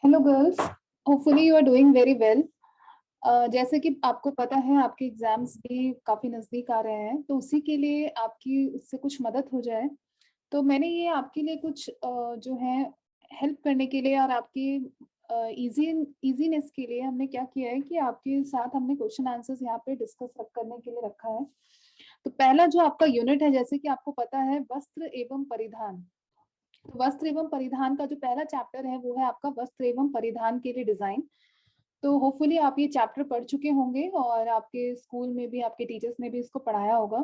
Hello girls, hopefully you are doing very well. जैसे कि आपको पता है आपके एग्जाम्स भी काफ़ी नज़दीक आ रहे हैं, तो उसी के लिए आपकी उससे कुछ मदद हो जाए। तो मैंने ये आपके लिए कुछ जो है हेल्प करने के लिए और आपकी इजीनेस के लिए हमने क्या किया है कि आपके साथ हमने क्वेश्चन आंसर्स यहाँ पे डिस्कस करने के लिए रखा है। तो पहला जो आपका यूनिट है, जैसे कि आपको पता है, वस्त्र एवं परिधान। तो वस्त्र एवं परिधान का जो पहला चैप्टर है वो है आपका वस्त्र एवं परिधान के लिए डिजाइन। तो होपफुली आप ये चैप्टर पढ़ चुके होंगे और आपके स्कूल में भी आपके टीचर्स ने भी इसको पढ़ाया होगा।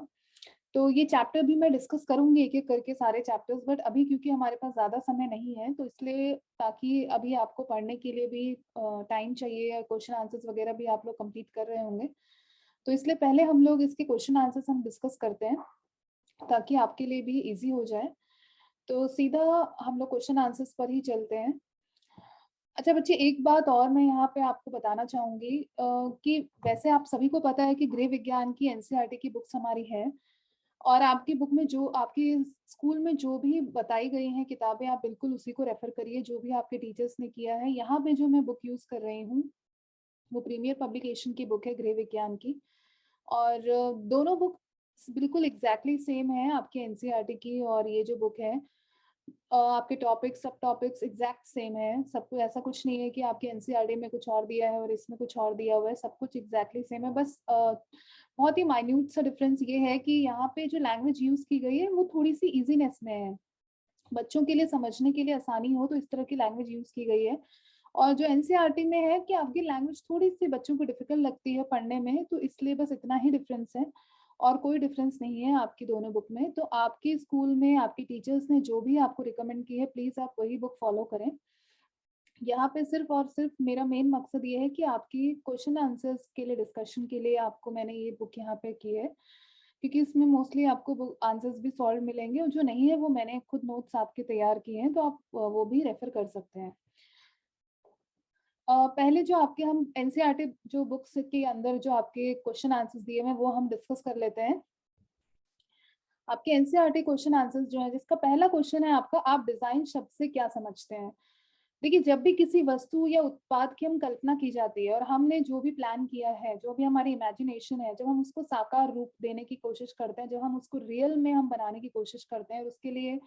तो ये चैप्टर भी मैं डिस्कस करूंगी एक एक करके सारे चैप्टर्स, बट अभी क्योंकि हमारे पास ज़्यादा समय नहीं है तो इसलिए, ताकि अभी आपको पढ़ने के लिए भी टाइम चाहिए या क्वेश्चन आंसर्स वगैरह भी आप लोग कंप्लीट कर रहे होंगे, तो इसलिए पहले हम लोग इसके क्वेश्चन आंसर्स हम डिस्कस करते हैं ताकि आपके लिए भी ईजी हो जाए। तो सीधा हम लोग क्वेश्चन आंसर्स पर ही चलते हैं। अच्छा बच्चे, एक बात और मैं यहाँ पे आपको बताना चाहूंगी कि वैसे आप सभी को पता है कि गृह विज्ञान की एनसीईआरटी की बुक्स हमारी है, और आपकी बुक में जो आपके स्कूल में जो भी बताई गई हैं किताबें, आप बिल्कुल उसी को रेफर करिए जो भी आपके टीचर्स ने किया है। यहाँ पे जो मैं बुक यूज कर रही हूँ वो प्रीमियर पब्लिकेशन की बुक है गृह विज्ञान की, और दोनों बुक बिल्कुल एग्जैक्टली सेम है आपके एनसीईआरटी की, और ये जो बुक है आपके टॉपिक्स सब टॉपिक्स एग्जैक्ट सेम है। सब कुछ ऐसा कुछ नहीं है कि आपके एनसीईआरटी में कुछ और दिया है और इसमें कुछ और दिया हुआ है, सब कुछ एग्जैक्टली सेम है। बस बहुत ही माइन्यूट सा डिफरेंस ये है कि यहाँ पे जो लैंग्वेज यूज की गई है वो थोड़ी सी इजीनेस में है, बच्चों के लिए समझने के लिए आसानी हो तो इस तरह की लैंग्वेज यूज की गई है। और जो एनसीईआरटी में है कि आपकी लैंग्वेज थोड़ी सी बच्चों को डिफिकल्ट लगती है पढ़ने में, तो इसलिए बस इतना ही डिफरेंस है और कोई डिफरेंस नहीं है आपकी दोनों बुक में। तो आपके स्कूल में आपकी टीचर्स ने जो भी आपको रिकमेंड की है, प्लीज आप वही बुक फॉलो करें। यहाँ पे सिर्फ और सिर्फ मेरा मेन मकसद ये है कि आपकी क्वेश्चन आंसर्स के लिए डिस्कशन के लिए आपको मैंने ये बुक यहाँ पे की है, क्योंकि इसमें मोस्टली आपको आंसर्स भी सॉल्व मिलेंगे, और जो नहीं है वो मैंने खुद नोट्स आपके तैयार किए हैं, तो आप वो भी रेफर कर सकते हैं। पहले जो आपके हम एनसीईआरटी जो बुक्स के अंदर जो आपके क्वेश्चन आंसर्स दिए हैं वो हम डिस्कस कर लेते हैं। आपके एनसीईआरटी क्वेश्चन आंसर्स जो है, जिसका पहला क्वेश्चन है आपका, आप डिजाइन शब्द से क्या समझते हैं। देखिए, जब भी किसी वस्तु या उत्पाद की हम कल्पना की जाती है और हमने जो भी प्लान किया है, जो भी हमारी इमेजिनेशन है, जब हम उसको साकार रूप देने की कोशिश करते हैं, जब हम उसको रियल में हम बनाने की कोशिश करते हैं, और उसके लिए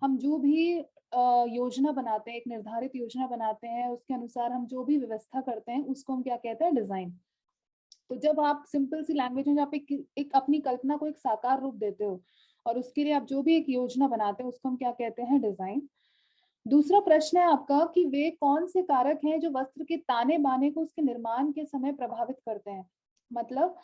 हम जो भी योजना बनाते हैं, एक निर्धारित योजना बनाते हैं, उसके अनुसार हम जो भी व्यवस्था करते हैं, उसको हम क्या कहते हैं, डिजाइन। तो जब आप सिंपल सी लैंग्वेज में जब आप एक अपनी कल्पना को एक साकार रूप देते हो और उसके लिए आप जो भी एक योजना बनाते हैं, उसको हम क्या कहते हैं, डिजाइन। दूसरा प्रश्न है आपका कि वे कौन से कारक हैं जो वस्त्र के ताने बाने को उसके निर्माण के समय प्रभावित करते हैं। मतलब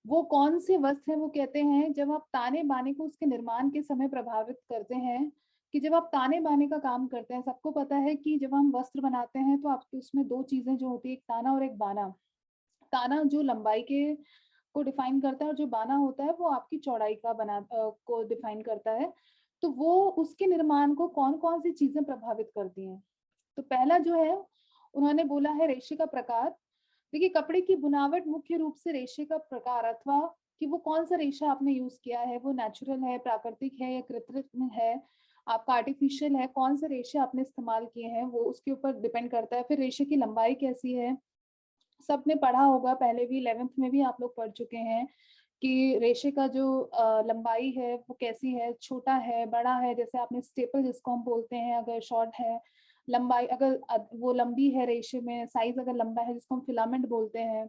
वो कौन से वस्त्र हैं, वो कहते हैं जब आप ताने बाने को उसके निर्माण के समय प्रभावित करते हैं। कि जब आप ताने बाने का काम करते हैं, सबको पता है कि जब हम वस्त्र बनाते हैं तो आपके उसमें दो चीजें जो होती है, एक ताना और एक बाना। ताना जो लंबाई के को डिफाइन करता है और जो बाना होता है वो आपकी चौड़ाई का को डिफाइन करता है। तो वो उसके निर्माण को कौन कौन सी चीजें प्रभावित करती हैं। तो पहला जो है, उन्होंने बोला है रेशे का प्रकार। देखिए, कपड़े की बुनावट मुख्य रूप से रेशे का प्रकार, अथवा कि वो कौन सा रेशा आपने यूज किया है, वो नेचुरल है, प्राकृतिक है या कृत्रिम है, आपका आर्टिफिशियल है, कौन से रेशे आपने इस्तेमाल किए हैं, वो उसके ऊपर डिपेंड करता है। फिर रेशे की लंबाई कैसी है, सबने पढ़ा होगा, पहले भी 11th में भी आप लोग पढ़ चुके हैं कि रेशे का जो लंबाई है वो कैसी है, छोटा है, बड़ा है। जैसे आपने स्टेपल जिसको हम बोलते हैं, अगर शॉर्ट है, लंबाई अगर वो लंबी है रेशे में, साइज अगर लंबा है जिसको हम फिलामेंट बोलते हैं।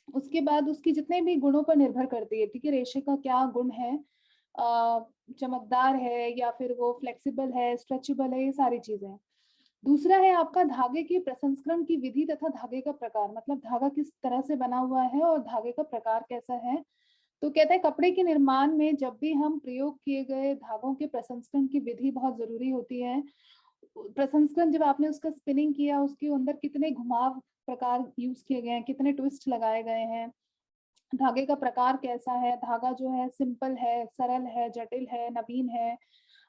उसके बाद उसकी जितने भी गुणों पर निर्भर करती है, ठीक है, रेशे का क्या गुण है, चमकदार है या फिर वो फ्लेक्सिबल है, स्ट्रेचेबल है, ये सारी चीजें। दूसरा है आपका धागे के प्रसंस्करण की विधि तथा धागे का प्रकार, मतलब धागा किस तरह से बना हुआ है और धागे का प्रकार कैसा है। तो कहते हैं कपड़े के निर्माण में जब भी हम प्रयोग किए गए धागों के प्रसंस्करण की विधि बहुत जरूरी होती है। प्रसंस्करण, जब आपने उसका स्पिनिंग किया, उसके अंदर कितने घुमाव प्रकार यूज किए गए हैं, कितने ट्विस्ट लगाए गए हैं, धागे का प्रकार कैसा है, धागा जो है सिंपल है, सरल है, जटिल है, नवीन है,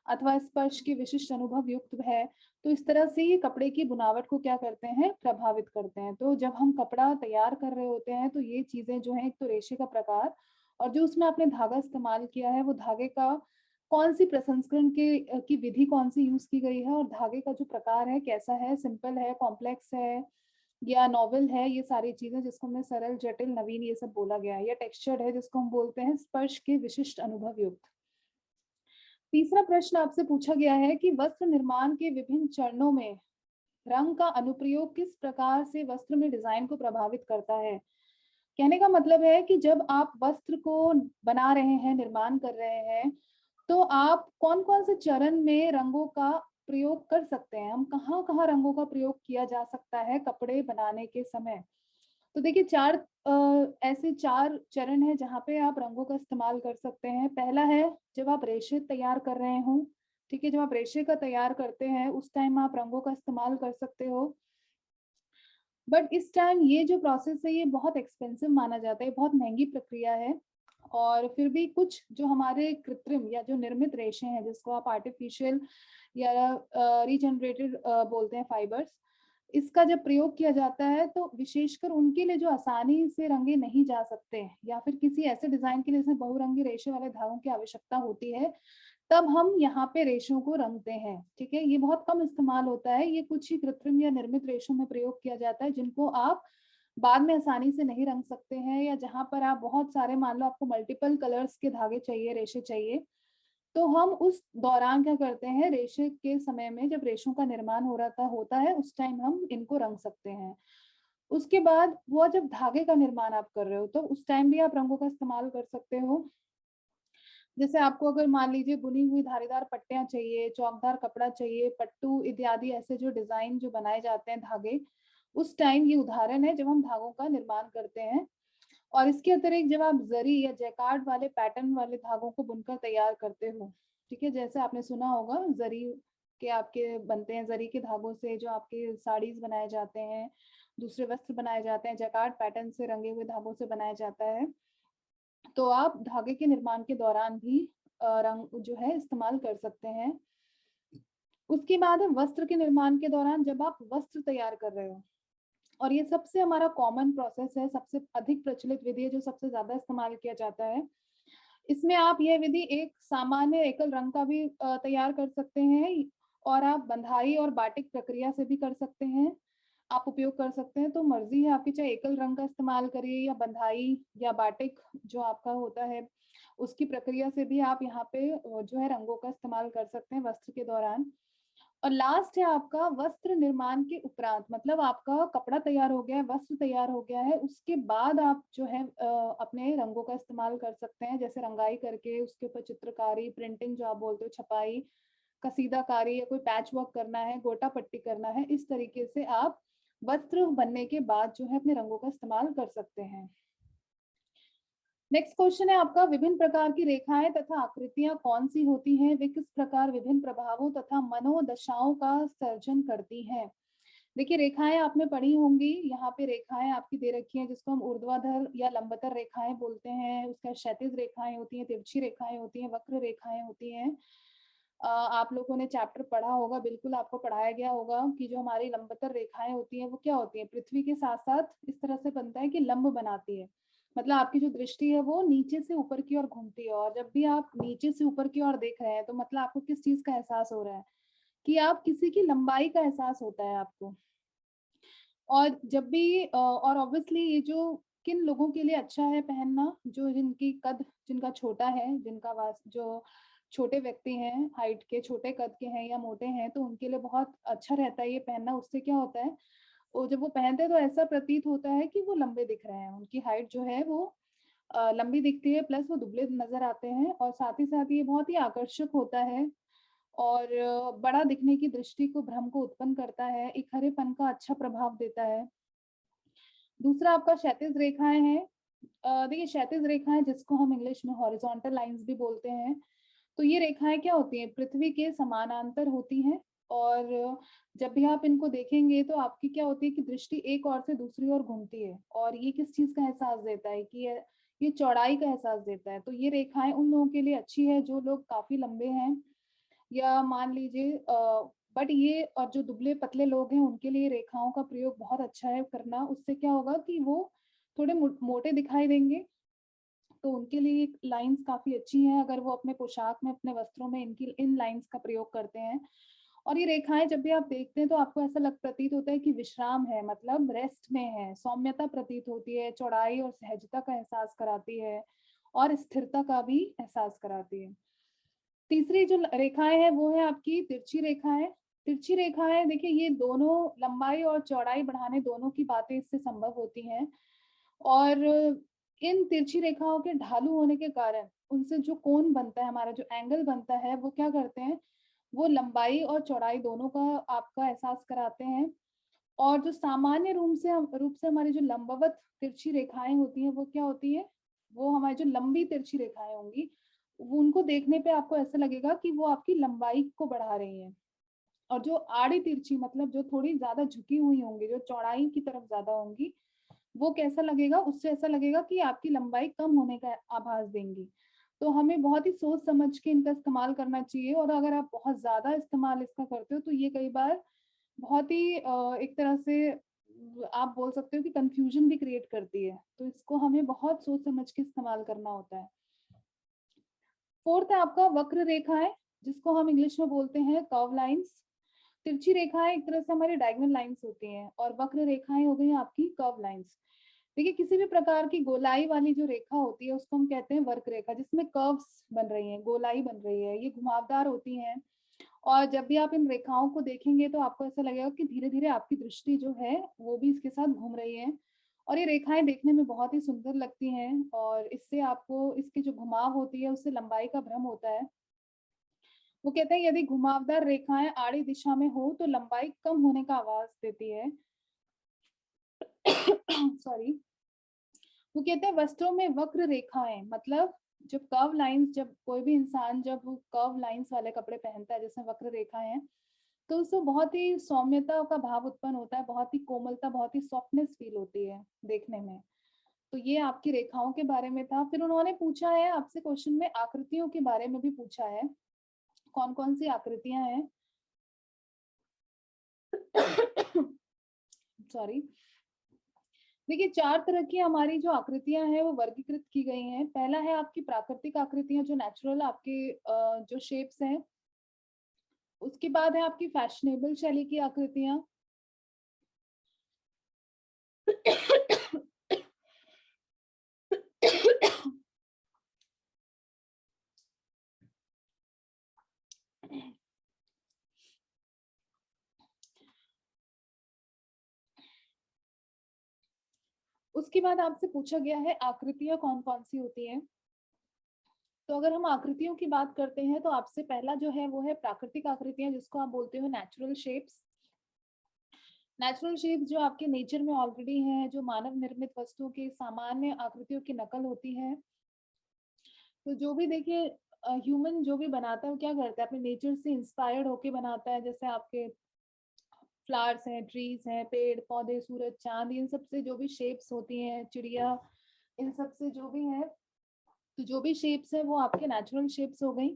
अथवा स्पर्श के विशिष्ट अनुभव युक्त है। तो इस तरह से ये कपड़े की बुनावट को क्या करते हैं, प्रभावित करते हैं। तो जब हम कपड़ा तैयार कर रहे होते हैं तो ये चीजें जो है, एक तो रेशे का प्रकार, और जो उसमें आपने धागा इस्तेमाल किया है वो धागे का कौन सी प्रसंस्करण के की विधि कौन सी यूज की गई है, और धागे का जो प्रकार है कैसा है, सिंपल है, कॉम्प्लेक्स है या नॉवल है, ये सारी चीजें जिसको हमने सरल, जटिल, नवीन ये सब बोला गया है। या टेक्सचर्ड है जिसको हम बोलते हैं स्पर्श के विशिष्ट अनुभव युक्त। तीसरा प्रश्न आपसे पूछा गया है कि वस्त्र निर्माण के विभिन्न चरणों में रंग का अनुप्रयोग किस प्रकार से वस्त्र में डिजाइन को प्रभावित करता है। कहने का मतलब है कि जब आप वस्त्र को बना रहे हैं, निर्माण कर रहे हैं, तो आप कौन कौन से चरण में रंगों का प्रयोग कर सकते हैं, हम कहाँ कहाँ रंगों का प्रयोग किया जा सकता है कपड़े बनाने के समय। तो देखिए ऐसे 4 चरण हैं जहाँ पे आप रंगों का इस्तेमाल कर सकते हैं। पहला है जब आप रेशे तैयार कर रहे हो, ठीक है, जब आप रेशे का तैयार करते हैं उस टाइम आप रंगों का इस्तेमाल कर सकते हो। बट इस टाइम ये जो प्रोसेस है ये बहुत एक्सपेंसिव माना जाता है, बहुत महंगी प्रक्रिया है। और फिर भी कुछ जो हमारे कृत्रिम या जो निर्मित रेशे हैं, जिसको आप आर्टिफिशियल या रीजनरेटेड बोलते हैं फाइबर्स, इसका जब प्रयोग किया जाता है तो विशेषकर उनके लिए जो आसानी से रंगे नहीं जा सकते या फिर किसी ऐसे डिजाइन के लिए जिसमें बहुरंगी रेशे वाले धागों की आवश्यकता होती है, तब हम यहाँ पे रेशों को रंगते हैं। ठीक है, ये बहुत कम इस्तेमाल होता है, ये कुछ ही कृत्रिम या निर्मित रेशों में प्रयोग किया जाता है जिनको आप बाद में आसानी से नहीं रंग सकते हैं, या जहां पर आप बहुत सारे, मान लो आपको मल्टीपल कलर्स के धागे चाहिए, रेशे चाहिए, तो हम उस दौरान क्या करते हैं, रेशे के समय में जब रेशों का निर्माण हो रहा होता है उस टाइम हम इनको रंग सकते हैं। उसके बाद वो जब धागे का निर्माण आप कर रहे हो तो उस टाइम भी आप रंगों का इस्तेमाल कर सकते हो। जैसे आपको अगर मान लीजिए बुनी हुई धारीदार पट्टियां चाहिए, चौकदार कपड़ा चाहिए, पट्टू इत्यादि ऐसे जो डिजाइन जो बनाए जाते हैं धागे, उस टाइम ये उदाहरण है जब हम धागों का निर्माण करते हैं। और इसके अतिरिक्त जब आप जरी या जैकार्ड वाले पैटर्न वाले धागों को बुनकर तैयार करते हो, ठीक है, जैसे आपने सुना होगा जरी के आपके बनते हैं, जरी के धागों से जो आपके साड़ीज बनाए जाते हैं, दूसरे वस्त्र बनाए जाते हैं, जैकार्ड पैटर्न से रंगे हुए धागों से बनाया जाता है। तो आप धागे के निर्माण के दौरान भी रंग जो है इस्तेमाल कर सकते हैं। उसके बाद वस्त्र के निर्माण के दौरान जब आप वस्त्र तैयार कर रहे हो, और ये सबसे हमारा कॉमन प्रोसेस है, सबसे अधिक प्रचलित विधि है जो सबसे ज्यादा इस्तेमाल किया जाता है। इसमें आप यह विधि एक सामान्य एकल रंग का भी तैयार कर सकते हैं, और आप बंधाई और बाटिक प्रक्रिया से भी कर सकते हैं, आप उपयोग कर सकते हैं। तो मर्जी है आपकी, चाहे एकल रंग का इस्तेमाल करिए या बंधाई या बाटिक जो आपका होता है उसकी प्रक्रिया से भी आप यहाँ पे जो है रंगों का इस्तेमाल कर सकते हैं वस्त्र के दौरान। और लास्ट है आपका वस्त्र निर्माण के उपरांत, मतलब आपका कपड़ा तैयार हो गया है, वस्त्र तैयार हो गया है, उसके बाद आप जो है अपने रंगों का इस्तेमाल कर सकते हैं, जैसे रंगाई करके उसके ऊपर चित्रकारी, प्रिंटिंग जो आप बोलते हो, छपाई, कसीदाकारी, या कोई पैच वर्क करना है, गोटा पट्टी करना है, इस तरीके से आप वस्त्र बनने के बाद जो है अपने रंगों का इस्तेमाल कर सकते हैं। नेक्स्ट क्वेश्चन है आपका, विभिन्न प्रकार की रेखाएं तथा आकृतियां कौन सी होती हैं, वे किस प्रकार विभिन्न प्रभावों तथा मनोदशाओं का सर्जन करती हैं। देखिए रेखाएं आपने पढ़ी होंगी, यहाँ पे रेखाएं आपकी दे रखी हैं जिसको हम ऊर्ध्वाधर या लंबतर रेखाएं बोलते हैं, उसका क्षैतिज रेखाएं होती हैं, तिरछी रेखाएं होती हैं, वक्र रेखाएं होती हैं। आप लोगों ने चैप्टर पढ़ा होगा, बिल्कुल आपको पढ़ाया गया होगा कि जो हमारी लंबतर रेखाएं होती हैं वो क्या होती हैं, पृथ्वी के साथ साथ इस तरह से बनता है कि लंब बनाती है, मतलब आपकी जो दृष्टि है वो नीचे से ऊपर की ओर घूमती है, और जब भी आप नीचे से ऊपर की ओर देख रहे हैं तो मतलब आपको किस चीज का एहसास हो रहा है, कि आप किसी की लंबाई का एहसास होता है आपको। और जब भी और ऑब्वियसली ये जो किन लोगों के लिए अच्छा है पहनना, जो जिनकी कद जिनका छोटा है, जिनका वास जो छोटे व्यक्ति हैं, हाइट के, छोटे कद के हैं या मोटे हैं, तो उनके लिए बहुत अच्छा रहता है ये पहनना। उससे क्या होता है, वो जब वो पहनते हैं तो ऐसा प्रतीत होता है कि वो लंबे दिख रहे हैं, उनकी हाइट जो है वो लंबी दिखती है, प्लस वो दुबले नजर आते हैं, और साथ ही साथ ये बहुत ही आकर्षक होता है, और बड़ा दिखने की दृष्टि को, भ्रम को उत्पन्न करता है, एक हरेपन का अच्छा प्रभाव देता है। दूसरा आपका क्षैतिज रेखाएं हैं। देखिए क्षैतिज रेखाएं जिसको हम इंग्लिश में हॉरिजॉन्टल लाइंस भी बोलते हैं, तो ये रेखाएं क्या होती हैं, पृथ्वी के समानांतर होती हैं, और जब भी आप इनको देखेंगे तो आपकी क्या होती है कि दृष्टि एक ओर से दूसरी ओर घूमती है, और ये किस चीज का एहसास देता है कि ये चौड़ाई का एहसास देता है। तो ये रेखाएं उन लोगों के लिए अच्छी है जो लोग काफी लंबे हैं, या मान लीजिए बट ये, और जो दुबले पतले लोग हैं उनके लिए रेखाओं का प्रयोग बहुत अच्छा है करना, उससे क्या होगा कि वो थोड़े मोटे दिखाई देंगे, तो उनके लिए लाइंस काफी अच्छी हैं अगर वो अपने पोशाक में, अपने वस्त्रों में इन लाइंस का प्रयोग करते हैं। और ये रेखाएं जब भी आप देखते हैं तो आपको ऐसा प्रतीत होता है कि विश्राम है, मतलब रेस्ट में है, सौम्यता प्रतीत होती है, चौड़ाई और सहजता का एहसास कराती है और स्थिरता का भी एहसास कराती है। तीसरी जो रेखाएं है वो है आपकी तिरछी रेखाएं। तिरछी रेखाएं देखिए, ये दोनों लंबाई और चौड़ाई बढ़ाने दोनों की बातें इससे संभव होती हैं, और इन तिरछी रेखाओं के ढालू होने के कारण उनसे जो कोण बनता है, हमारा जो एंगल बनता है, वो क्या करते हैं, वो लंबाई और चौड़ाई दोनों का आपका एहसास कराते हैं। और जो सामान्य रूप से हमारी जो लंबवत तिरछी रेखाएं होती हैं वो क्या होती है, वो हमारी जो लंबी तिरछी रेखाएं होंगी, वो उनको देखने पे आपको ऐसा लगेगा कि वो आपकी लंबाई को बढ़ा रही हैं। और जो आड़ी तिरछी, मतलब जो थोड़ी ज्यादा झुकी हुई होंगी, जो चौड़ाई की तरफ ज्यादा होंगी, वो कैसा लगेगा, उससे ऐसा लगेगा कि आपकी लंबाई कम होने का आभास देंगी। तो हमें बहुत ही सोच समझ के इनका इस्तेमाल करना चाहिए, और अगर आप बहुत ज्यादा इस्तेमाल इसका करते हो तो ये कई बार बहुत ही एक तरह से आप बोल सकते हो कि कंफ्यूजन भी क्रिएट करती है। तो इसको हमें बहुत सोच समझ के इस्तेमाल करना होता है। फोर्थ है आपका वक्र रेखाएं, जिसको हम इंग्लिश में बोलते हैं कर्व लाइंस। तिरछी रेखाएं एक तरह से हमारी डायगोनल लाइंस होती हैं, और वक्र रेखाएं हो गई आपकी कर्व लाइंस। देखिए, किसी भी प्रकार की गोलाई वाली जो रेखा होती है उसको हम कहते हैं वक्र रेखा, जिसमें कर्व्स बन रही हैं, गोलाई बन रही है, ये घुमावदार होती हैं। और जब भी आप इन रेखाओं को देखेंगे तो आपको ऐसा लगेगा कि धीरे धीरे आपकी दृष्टि जो है वो भी इसके साथ घूम रही है, और ये रेखाएं देखने में बहुत ही सुंदर लगती हैं, और इससे आपको इसकी जो घुमाव होती है उससे लंबाई का भ्रम होता है। वो कहते हैं यदि घुमावदार रेखाएं आड़ी दिशा में हो तो लंबाई कम होने का आवाज देती है। सॉरी। वो कहते हैं वस्त्रों में वक्र रेखाएं, मतलब जब कर्व लाइंस, जब कोई भी इंसान जब कर्व लाइंस वाले कपड़े पहनता है जिसमें वक्र रेखाएं हैं, तो उससे बहुत ही सौम्यता का भाव उत्पन्न होता है, बहुत ही कोमलता, बहुत ही सॉफ्टनेस फील होती है देखने में। तो ये आपकी रेखाओं के बारे में था। फिर उन्होंने पूछा है आपसे क्वेश्चन में आकृतियों के बारे में भी पूछा है, कौन कौन सी आकृतियां हैं। सॉरी। देखिए, 4 तरह की हमारी जो आकृतियां हैं वो वर्गीकृत की गई हैं। पहला है आपकी प्राकृतिक आकृतियां, जो नेचुरल आपके जो शेप्स हैं। उसके बाद है आपकी फैशनेबल शैली की आकृतियां। उसके बाद आपसे पूछा गया है आकृतियां कौन कौन सी होती हैं। तो अगर हम आकृतियों की बात करते हैं तो आपसे पहला जो है वो है प्राकृतिक आकृतियां, जिसको आप बोलते हो नेचुरल शेप्स। नेचुरल शेप्स जो आपके नेचर में ऑलरेडी हैं, जो मानव निर्मित वस्तुओं की सामान्य आकृतियों की नकल होती है। तो जो भी देखिए ह्यूमन जो भी बनाता है वो क्या करता है, अपने नेचर से इंस्पायर्ड होके बनाता है। जैसे आपके फ्लावर्स हैं, ट्रीज हैं, पेड़ पौधे, सूरज, चांद, इन सब से जो भी शेप्स होती हैं, चिड़िया, इन सब से जो भी है, तो जो भी शेप्स है वो आपके नेचुरल शेप्स हो गई।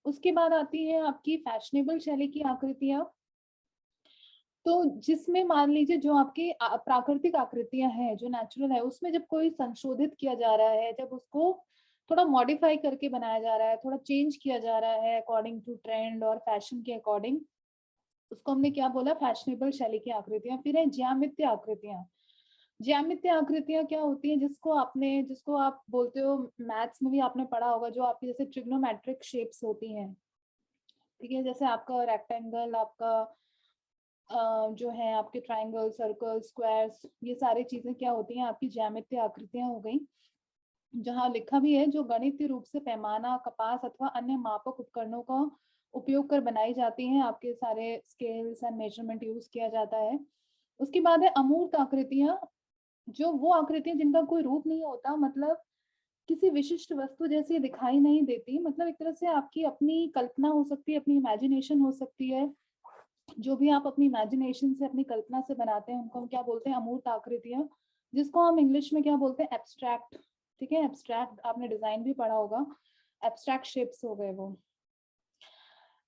उसके बाद आती है आपकी फैशनेबल शैली की आकृतियां। तो जिसमें मान लीजिए जो आपकी प्राकृतिक आकृतियां हैं, जो नेचुरल है, उसमें जब कोई संशोधित किया जा रहा है, जब उसको थोड़ा मॉडिफाई करके बनाया जा रहा है, थोड़ा चेंज किया जा रहा है अकॉर्डिंग टू ट्रेंड और फैशन के अकॉर्डिंग, उसको हमने क्या बोला, फैशनेबल शैली की आकृतियां। फिर है ज्यामितीय आकृतियां। ज्यामितीय आकृतियां क्या होती हैं, जिसको आप बोलते हो, मैथ्स में भी आपने पढ़ा होगा, जो आपकी जैसे ट्रिग्नोमेट्रिक शेप्स होती हैं। ठीक है, जैसे आपका रेक्टेंगल, आपका जो है आपके ट्राइंगल, सर्कल, स्क्वायर्स, ये सारी चीजें क्या होती हैं, आपकी ज्यामितीय आकृतियां हो गई। जहाँ लिखा भी है, जो गणितीय रूप से पैमाना, कपास अथवा अन्य मापक उपकरणों का उपयोग कर बनाई जाती हैं, आपके सारे स्केल्स एंड मेजरमेंट यूज किया जाता है। उसके बाद है अमूर्त आकृतियां, जो वो आकृतियां जिनका कोई रूप नहीं होता, मतलब किसी विशिष्ट वस्तु जैसी दिखाई नहीं देती, मतलब एक तरह से आपकी अपनी कल्पना हो सकती है, अपनी इमेजिनेशन हो सकती है। जो भी आप अपनी इमेजिनेशन से, अपनी कल्पना से बनाते हैं, उनको हम क्या बोलते हैं, अमूर्त आकृतियां, जिसको हम इंग्लिश में क्या बोलते हैं, एब्स्ट्रैक्ट। ठीक है, एब्स्ट्रैक्ट आपने डिजाइन भी पढ़ा होगा, एब्स्ट्रैक्ट शेप्स हो गए वो।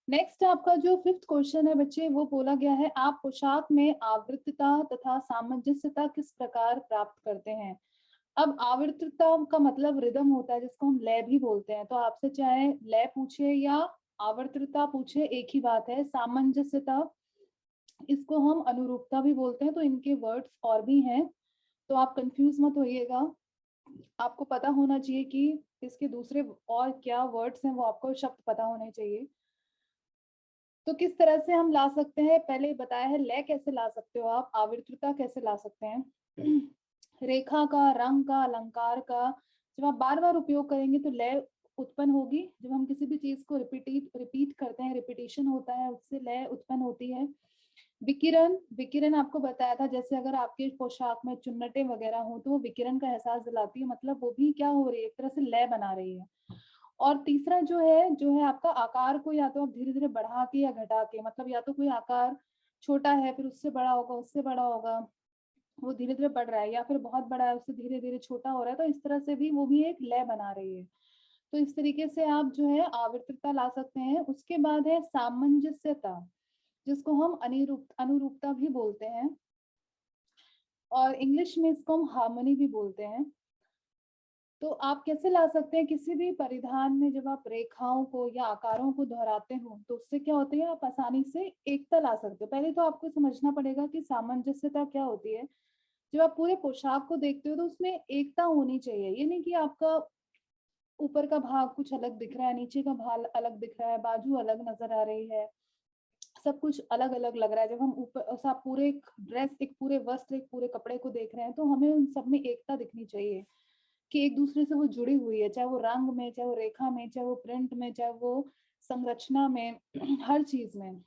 नेक्स्ट आपका जो 5th क्वेश्चन है बच्चे, वो बोला गया है, आप पोशाक में आवृत्तता तथा सामंजस्यता किस प्रकार प्राप्त करते हैं। अब आवर्तता का मतलब रिदम होता है जिसको हम लय भी बोलते हैं, तो आपसे चाहे लय पूछे या आवर्तता पूछे एक ही बात है। सामंजस्यता, इसको हम अनुरूपता भी बोलते हैं, तो इनके वर्ड्स और भी हैं, तो आप कंफ्यूज मत होइएगा। आपको पता होना चाहिए कि इसके दूसरे और क्या वर्ड्स हैं, वो आपको शब्द पता होने चाहिए। तो किस तरह से हम ला सकते हैं, पहले बताया है लय कैसे ला सकते हो आप, आवर्तता कैसे ला सकते हैं। रेखा का, रंग का, अलंकार का जब आप बार बार उपयोग करेंगे तो लय उत्पन्न होगी। जब हम किसी भी चीज को रिपीट करते हैं, रिपीटेशन होता है, उससे लय उत्पन्न होती है। विकिरण, विकिरण आपको बताया था, जैसे अगर आपके पोशाक में चुन्नटे वगैरह हो तो वो विकिरण का एहसास दिलाती है, मतलब वो भी क्या हो रही है, एक तरह से लय बना रही है। और तीसरा जो है आपका आकार को या तो आप धीरे धीरे बढ़ा के या घटा के, मतलब या तो कोई आकार छोटा है फिर उससे बड़ा होगा, उससे बड़ा होगा, वो धीरे धीरे बढ़ रहा है, या फिर बहुत बड़ा है उससे धीरे धीरे छोटा हो रहा है, तो इस तरह से भी वो भी एक लय बना रही है। तो इस तरीके से आप जो है आवर्तता ला सकते हैं। उसके बाद है सामंजस्यता, जिसको हम अनुरूपता भी बोलते हैं, और इंग्लिश में इसको हम हार्मनी भी बोलते हैं। तो आप कैसे ला सकते हैं, किसी भी परिधान में जब आप रेखाओं को या आकारों को दोहराते हो तो उससे क्या होती है, आप आसानी से एकता ला सकते हो। पहले तो आपको समझना पड़ेगा कि सामंजस्यता क्या होती है। जब आप पूरे पोशाक को देखते हो तो उसमें एकता होनी चाहिए, ये नहीं कि आपका ऊपर का भाग कुछ अलग दिख रहा है, नीचे का भाग अलग दिख रहा है, बाजू अलग नजर आ रही है, सब कुछ अलग अलग लग रहा है। जब हम ऊपर सब पूरे एक ड्रेस, एक पूरे वस्त्र, एक पूरे कपड़े को देख रहे हैं तो हमें उन सब में एकता दिखनी चाहिए कि एक दूसरे से वो जुड़ी हुई है, चाहे वो रंग में, चाहे वो रेखा में, चाहे वो प्रिंट में, चाहे वो संरचना में, हर चीज में।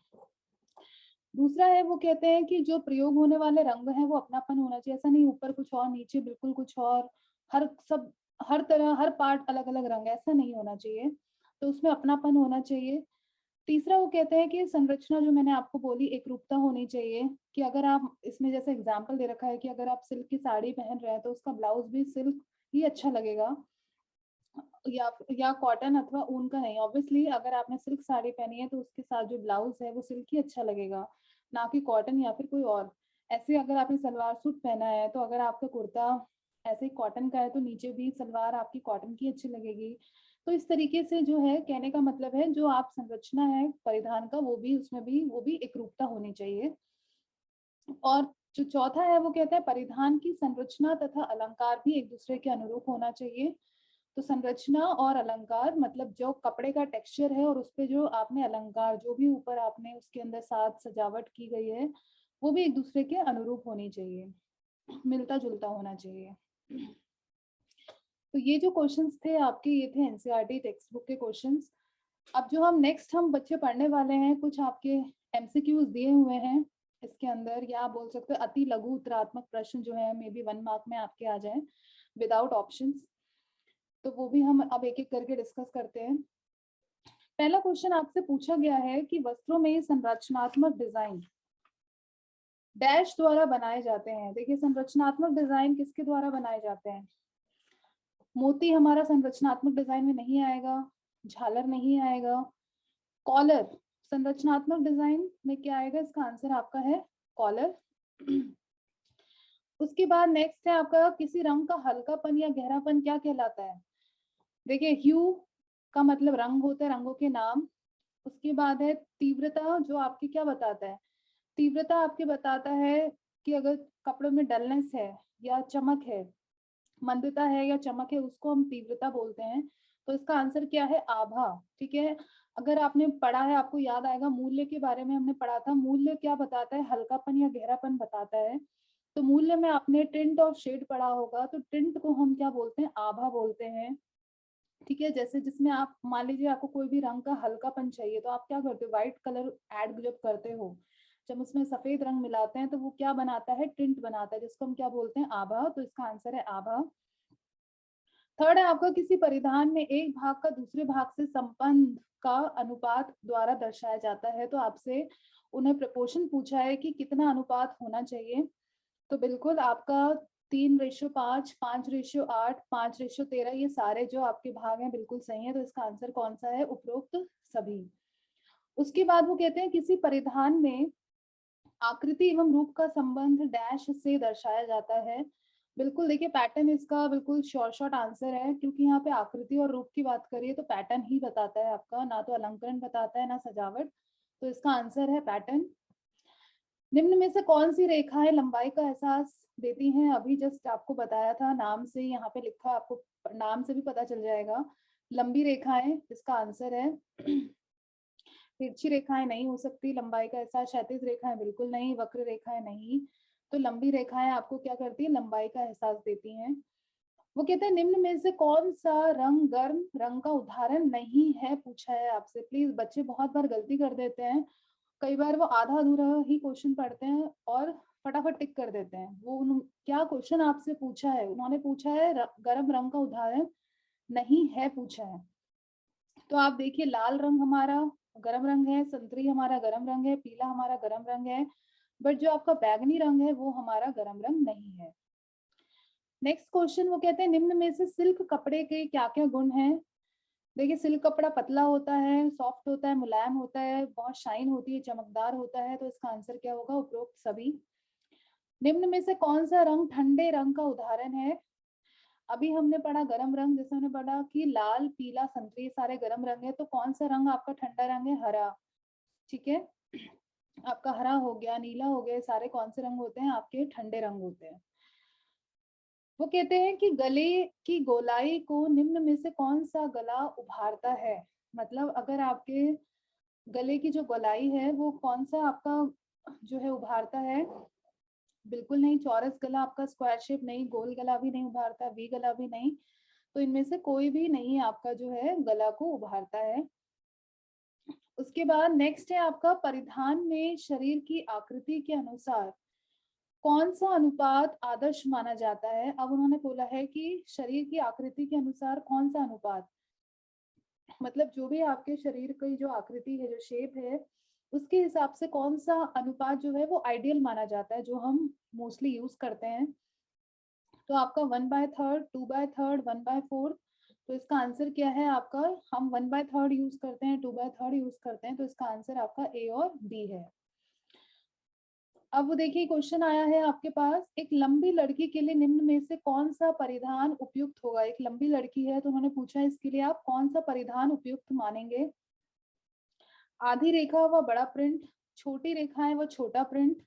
दूसरा है, वो कहते हैं कि जो प्रयोग होने वाले रंग हैं वो अपनापन होना चाहिए, ऐसा नहीं ऊपर कुछ और नीचे बिल्कुल कुछ और, हर सब हर तरह हर पार्ट अलग अलग रंग, ऐसा नहीं होना चाहिए, तो उसमें अपनापन होना चाहिए। तीसरा वो कहते हैं कि संरचना जो मैंने आपको बोली, एक रूपता होनी चाहिए, कि अगर आप इसमें जैसे एग्जाम्पल दे रखा है कि अगर आप सिल्क की साड़ी पहन रहे हैं तो उसका ब्लाउज भी सिल्क ही अच्छा लगेगा, या कॉटन अथवा ऊन का नहीं। ऑब्वियसली अगर आपने सिल्क साड़ी पहनी है तो उसके साथ जो ब्लाउज है वो सिल्क ही अच्छा लगेगा, ना कि कॉटन या फिर कोई और। ऐसे अगर आपने सलवार सूट पहना है तो अगर आपका कुर्ता ऐसे ही कॉटन का है तो नीचे भी सलवार आपकी कॉटन की अच्छी लगेगी। तो इस तरीके से जो है कहने का मतलब है, जो आप संरचना है परिधान का, वो भी उसमें भी वो भी एक रूपता होनी चाहिए। और जो चौथा है वो कहता है परिधान की संरचना तथा अलंकार भी एक दूसरे के अनुरूप होना चाहिए। तो संरचना और अलंकार मतलब जो कपड़े का टेक्सचर है और उस पे जो आपने अलंकार, जो भी ऊपर आपने उसके अंदर साथ सजावट की गई है, वो भी एक दूसरे के अनुरूप होनी चाहिए, मिलता जुलता होना चाहिए। तो ये जो क्वेश्चंस थे आपके, ये थे एनसीईआरटी टेक्स्ट बुक के क्वेश्चंस। अब जो हम नेक्स्ट हम बच्चे पढ़ने वाले हैं, कुछ आपके एमसीक्यूज दिए हुए हैं इसके अंदर, या आप बोल सकते हो अति लघु उत्तरात्मक प्रश्न जो है मे बी 1 मार्क में आपके आ जाए विदाउट ऑप्शंस। तो वो भी हम अब एक एक करके डिस्कस करते हैं। पहला क्वेश्चन आपसे पूछा गया है कि वस्त्रों में संरचनात्मक डिजाइन डैश द्वारा बनाए जाते हैं। देखिए संरचनात्मक डिजाइन किसके द्वारा बनाए जाते हैं, मोती हमारा संरचनात्मक डिजाइन में नहीं आएगा, झालर नहीं आएगा, कॉलर संरचनात्मक डिजाइन में क्या आएगा, इसका आंसर आपका है कॉलर। उसके बाद नेक्स्ट है आपका, किसी रंग का हल्कापन या गहरापन क्या कहलाता है। देखिए ह्यू का मतलब रंग होता है, रंगों के नाम। उसके बाद है तीव्रता, जो आपकी क्या बताता है, तीव्रता आपके बताता है कि अगर कपड़ों में डलनेस है या चमक है, मंदता है या चमक है, उसको हम तीव्रता बोलते हैं। तो इसका आंसर क्या है, आभा। ठीक है, अगर आपने पढ़ा है आपको याद आएगा, मूल्य के बारे में हमने पढ़ा था, मूल्य क्या बताता है, हल्कापन या गहरापन बताता है। तो मूल्य में आपने टिंट और शेड पढ़ा होगा, तो टिंट को हम क्या बोलते हैं, आभा बोलते हैं। ठीक है, जैसे जिसमें आप मान लीजिए आपको कोई भी रंग का हल्कापन चाहिए तो आप क्या करते हो, व्हाइट कलर ऐड जब करते हो, जब उसमें सफेद रंग मिलाते हैं तो वो क्या बनाता है, टिंट बनाता है, जिसको हम क्या बोलते हैं, आभा। तो इसका आंसर है आभा। थर्ड है आपका, किसी परिधान में एक भाग का दूसरे भाग से संबंध का अनुपात द्वारा दर्शाया जाता है। तो आपसे उन्हें प्रपोर्शन पूछा है कि कितना अनुपात होना चाहिए। तो बिल्कुल आपका 3:5, 5:8, 5:13, ये सारे जो आपके भाग हैं बिल्कुल सही है। तो इसका आंसर कौन सा है, उपरोक्त सभी। उसके बाद वो कहते हैं किसी परिधान में आकृति एवं रूप का संबंध डैश से दर्शाया जाता है। बिल्कुल, देखिए पैटर्न इसका बिल्कुल शॉर्ट आंसर है, क्योंकि यहाँ पे आकृति और रूप की बात करिए तो पैटर्न ही बताता है आपका, ना तो अलंकरण बताता है ना सजावट। तो इसका आंसर है पैटर्न। निम्न में से कौन सी रेखाएं लंबाई का एहसास देती हैं? अभी जस्ट आपको बताया था, नाम से यहाँ पे लिखा, आपको नाम से भी पता चल जाएगा। लंबी रेखाएं इसका आंसर है। तिरछी रेखाएं नहीं हो सकती लंबाई का एहसास, क्षैतिज रेखाएं बिल्कुल नहीं, वक्र रेखाएं नहीं। तो लंबी रेखाएं आपको क्या करती है? लंबाई का एहसास देती हैं। वो कहते हैं निम्न में से कौन सा रंग गर्म रंग का उदाहरण नहीं है, पूछा है आपसे। प्लीज बच्चे बहुत बार गलती कर देते हैं, कई बार वो आधा अधूरा ही क्वेश्चन पढ़ते हैं और फटाफट टिक कर देते हैं। क्या क्वेश्चन आपसे पूछा है? उन्होंने पूछा है गर्म रंग का उदाहरण नहीं है, पूछा है। तो आप देखिए, लाल रंग हमारा गर्म रंग है, संतरी हमारा गर्म रंग है, पीला हमारा गर्म रंग है, बट जो आपका बैगनी रंग है वो हमारा गर्म रंग नहीं है। नेक्स्ट क्वेश्चन, वो कहते हैं निम्न में से सिल्क कपड़े के क्या क्या गुण हैं? देखिए, सिल्क कपड़ा पतला होता है, सॉफ्ट होता है, मुलायम होता है, बहुत शाइन होती है, चमकदार होता है। तो इसका आंसर क्या होगा? उपरोक्त सभी। निम्न में से कौन सा रंग ठंडे रंग का उदाहरण है? अभी हमने पढ़ा गरम रंग, जैसे हमने पढ़ा कि लाल, पीला, संतरी सारे गरम रंग है, तो कौन सा रंग आपका ठंडा रंग है? हरा। ठीक है, आपका हरा हो गया, नीला हो गया, सारे कौन से रंग होते हैं? आपके ठंडे रंग होते हैं। वो कहते हैं कि गले की गोलाई को निम्न में से कौन सा गला उभारता है? मतलब अगर आपके गले की जो गोलाई है वो कौन सा आपका जो है उभारता है? बिल्कुल नहीं, चौरस गला आपका, स्क्वायर शेप नहीं, गोल गला भी नहीं उभारता, वी गला भी नहीं। तो इनमें से कोई भी नहीं आपका जो है गला को उभारता है। उसके बाद नेक्स्ट है आपका, परिधान में शरीर की आकृति के अनुसार कौन सा अनुपात आदर्श माना जाता है? अब उन्होंने बोला है कि शरीर की आकृति के अनुसार कौन सा अनुपात, मतलब जो भी आपके शरीर की जो आकृति है, जो शेप है, उसके हिसाब से कौन सा अनुपात जो है वो आइडियल माना जाता है, जो हम मोस्टली यूज करते हैं। तो आपका 1/3, 2/3, 1/4। तो इसका आंसर क्या है आपका? हम 1/3 यूज करते हैं, 2/3 यूज करते हैं, तो इसका आंसर आपका ए और बी है। अब वो देखिए, क्वेश्चन आया है आपके पास, एक लंबी लड़की के लिए निम्न में से कौन सा परिधान उपयुक्त होगा? एक लंबी लड़की है तो उन्होंने पूछा है इसके लिए आप कौन सा परिधान उपयुक्त मानेंगे? आधी रेखा व बड़ा प्रिंट, छोटी रेखा है व छोटा प्रिंट,